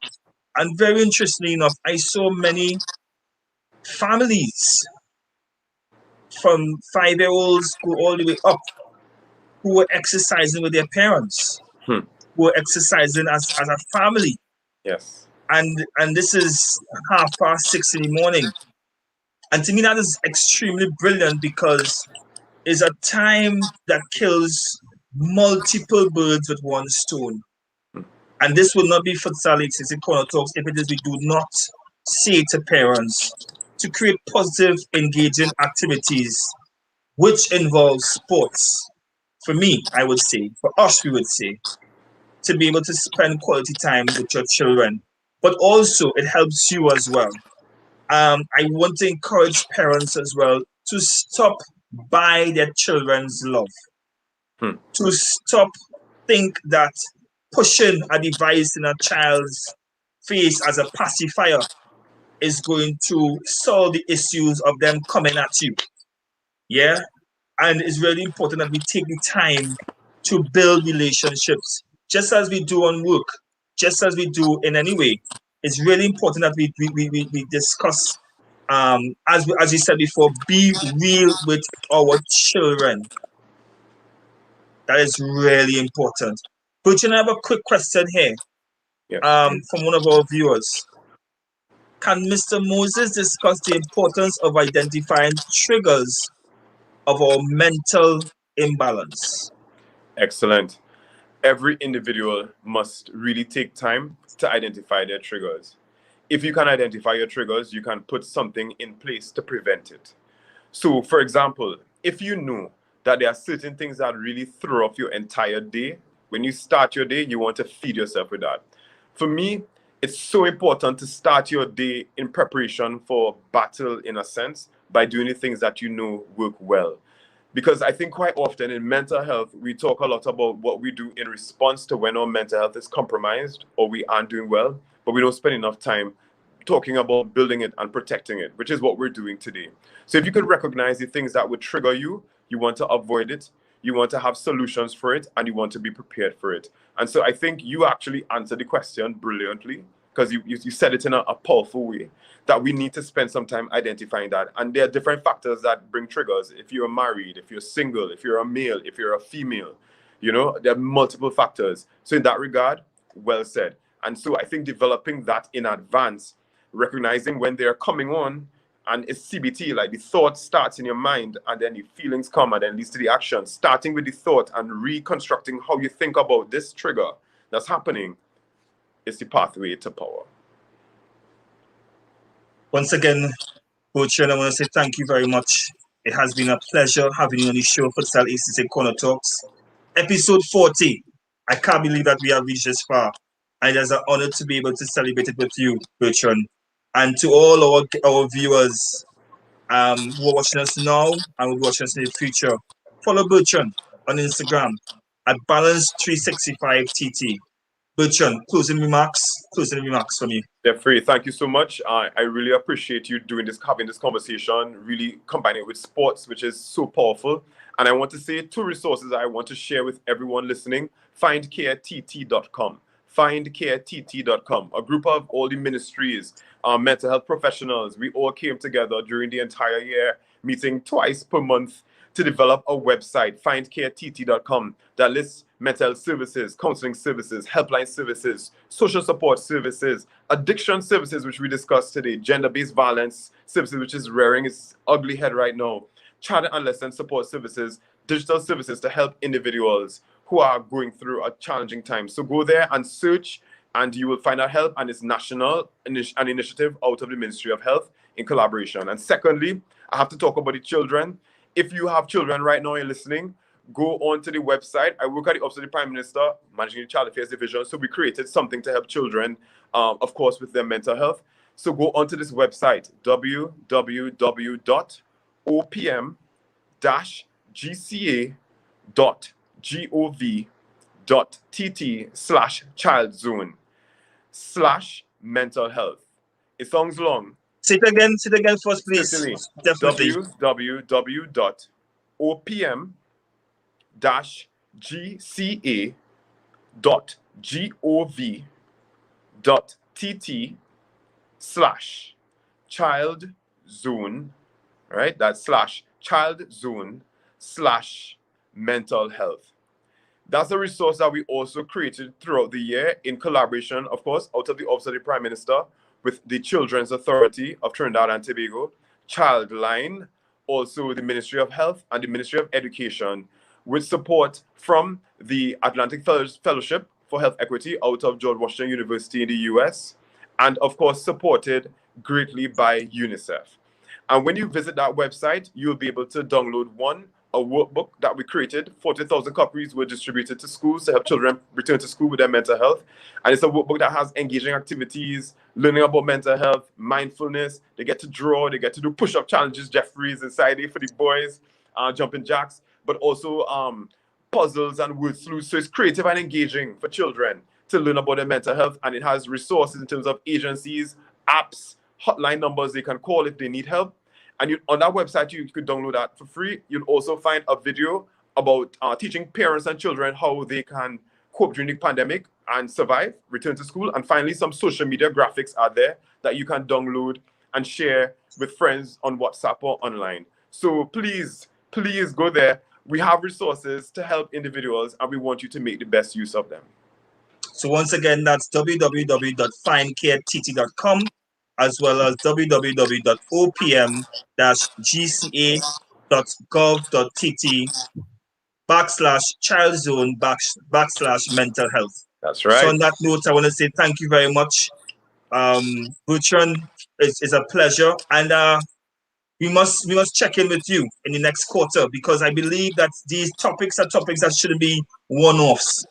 and very interestingly enough, I saw many families from 5-year-olds go all the way up who were exercising with their parents, who were exercising as a family. Yes. And this is 6:30 in the morning. And to me, that is extremely brilliant because it's a time that kills multiple birds with one stone. And this will not be Futsal868 Corner Talks if it is we do not say to parents to create positive, engaging activities which involve sports. For me, I would say, for us, we would say, to be able to spend quality time with your children. But also, it helps you as well. I want to encourage parents as well to stop by their children's love, to stop think that pushing a device in a child's face as a pacifier is going to solve the issues of them coming at you. Yeah. And it's really important that we take the time to build relationships, just as we do on work, just as we do in any way. It's really important that we discuss, as we said before, be real with our children. That is really important. Bertrand, I have a quick question here Yes. from one of our viewers. Can Mr. Moses discuss the importance of identifying triggers of our mental imbalance? Excellent. Every individual must really take time to identify their triggers. If you can identify your triggers, you can put something in place to prevent it. So, for example, if you know that there are certain things that really throw off your entire day, when you start your day, you want to feed yourself with that. For me, it's so important to start your day in preparation for battle, in a sense, by doing the things that you know work well. Because I think quite often in mental health, we talk a lot about what we do in response to when our mental health is compromised or we aren't doing well, but we don't spend enough time talking about building it and protecting it, which is what we're doing today. So if you could recognize the things that would trigger you, you want to avoid it, you want to have solutions for it, and you want to be prepared for it. And so I think you actually answered the question brilliantly, because you said it in a powerful way, that we need to spend some time identifying that. And there are different factors that bring triggers. If you're married, if you're single, if you're a male, if you're a female, you know, there are multiple factors. So in that regard, well said. And so I think developing that in advance, recognizing when they're coming on, and it's CBT, like the thought starts in your mind and then the feelings come and then leads to the action. Starting with the thought and reconstructing how you think about this trigger that's happening is the pathway to power. Once again, Bertrand, I want to say thank you very much. It has been a pleasure having you on the show, Futsal868 Corner Talks. Episode 40. I can't believe that we have reached this far. And it is an honor to be able to celebrate it with you, Bertrand. And to all our viewers who are watching us now and will be watching us in the future, follow Bertrand on Instagram at Balance365TT. Bertrand, closing remarks from you. Jeffrey, thank you so much. I really appreciate you doing this, having this conversation, really combining it with sports, which is so powerful. And I want to say 2 resources I want to share with everyone listening. FindcareTT.com. FindcareTT.com, a group of all the ministries, mental health professionals. We all came together during the entire year, meeting twice per month to develop a website, findcareTT.com, that lists mental health services, counseling services, helpline services, social support services, addiction services, which we discussed today, gender-based violence services, which is rearing its ugly head right now, child and adolescent support services, digital services to help individuals who are going through a challenging time. So go there and search, and you will find our help, and it's national, an initiative out of the Ministry of Health in collaboration. And secondly, I have to talk about the children. If you have children right now, you're listening, go on to the website. I work at the Office of the Prime Minister, managing the Child Affairs Division. So we created something to help children, of course, with their mental health. So go onto this website, www.opm-gca.tt/child-zone/mental health. It sounds long. Say it again first, please. Certainly. Definitely. www.opm-gca.gov.tt/child-zone, right? That's /child-zone/mental health. That's a resource that we also created throughout the year in collaboration, of course, out of the Office of the Prime Minister with the Children's Authority of Trinidad and Tobago, Childline, also the Ministry of Health and the Ministry of Education, with support from the Atlantic Fellowship for Health Equity out of George Washington University in the US, and of course supported greatly by UNICEF. And when you visit that website, you'll be able to download a workbook that we created. 40,000 copies were distributed to schools to help children return to school with their mental health. And it's a workbook that has engaging activities, learning about mental health, mindfulness. They get to draw, they get to do push-up challenges, Jeffrey's inside it for the boys, jumping jacks, but also puzzles and word sleuths. So it's creative and engaging for children to learn about their mental health, and it has resources in terms of agencies, apps, hotline numbers they can call if they need help. And on that website, you could download that for free. You'll also find a video about teaching parents and children how they can cope during the pandemic and survive, return to school. And finally, some social media graphics are there that you can download and share with friends on WhatsApp or online. So please go there. We have resources to help individuals, and we want you to make the best use of them. So once again, that's www.findcareTT.com, as well as www.opm-gca.gov.tt/child zone/mental health. That's right. So on that note, I want to say thank you very much. Bertrand, it's a pleasure. And we must check in with you in the next quarter, because I believe that these topics are topics that shouldn't be one-offs.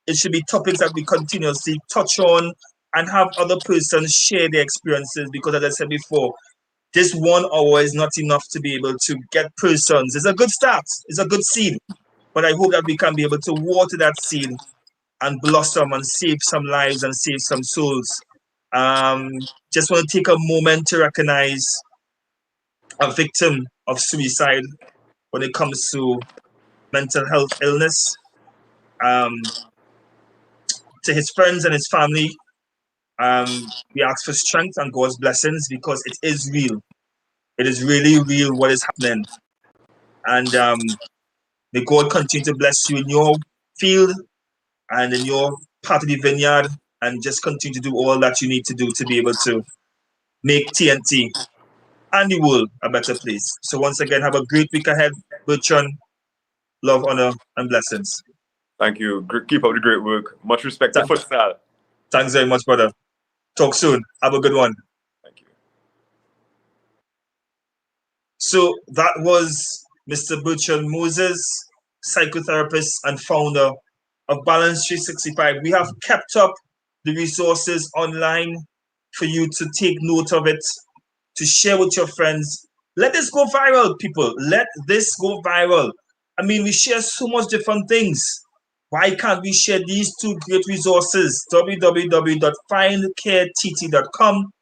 It should be topics that we continuously touch on and have other persons share their experiences, because as I said before, this 1 hour is not enough to be able to get persons. It's a good start. It's a good seed. But I hope that we can be able to water that seed and blossom and save some lives and save some souls. Just want to take a moment to recognize a victim of suicide when it comes to mental health illness. To his friends and his family, we ask for strength and God's blessings, because it is real. It is really real what is happening. And may God continue to bless you in your field and in your part of the vineyard, and just continue to do all that you need to do to be able to make TNT and the world a better place. So once again, have a great week ahead, Bertrand. Love, honor, and blessings. Thank you. Keep up the great work. Much respect to Futsal. Thanks very much, brother. Talk soon. Have a good one. Thank you. So that was Mr. Bertrand Moses, psychotherapist and founder of Balance 365. We have kept up the resources online for you to take note of it, to share with your friends. Let this go viral, people. Let this go viral. I mean, we share so much different things. Why can't we share these two great resources? www.findcareTT.com,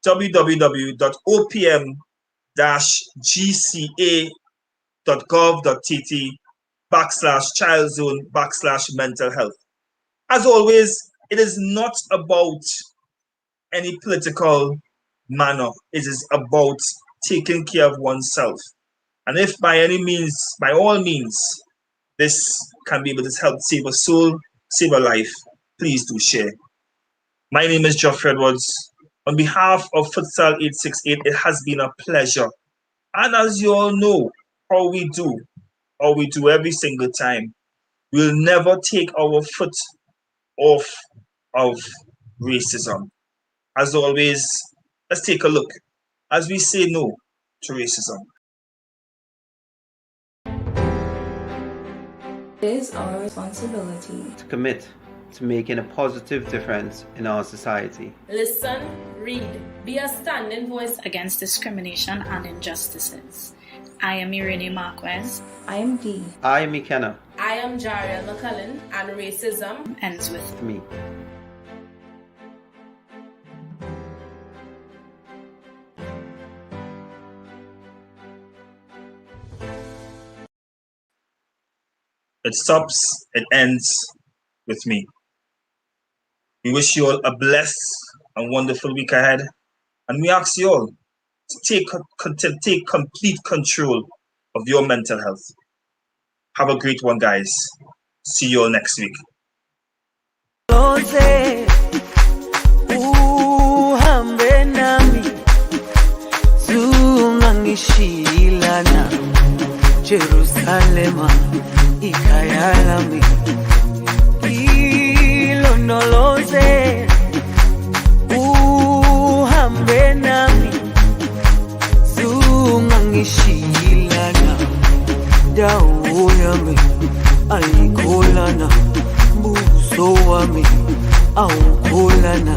www.opm-gca.gov.tt/child-zone/mental health. As always, it is not about any political manner. It is about taking care of oneself. And if by all means, this can be able to help save a soul, save a life, please do share. My name is Geoffrey Edwards. On behalf of Futsal868, it has been a pleasure. And as you all know, how we do every single time, we'll never take our foot off of racism. As always, let's take a look as we say no to racism. It is our responsibility to commit to making a positive difference in our society. Listen, read, be a standing voice against discrimination and injustices. I am Irene Marquez. I am Dee. I am McKenna. I am Jariel McCullen, and racism ends with me. It stops, it ends with me. We wish you all a blessed and wonderful week ahead. And we ask you all to take complete control of your mental health. Have a great one, guys. See you all next week. Jerusalema ikayalami ilonoloze uhambe nami zungangishilana dawo yami ayikholana buso wami awukholana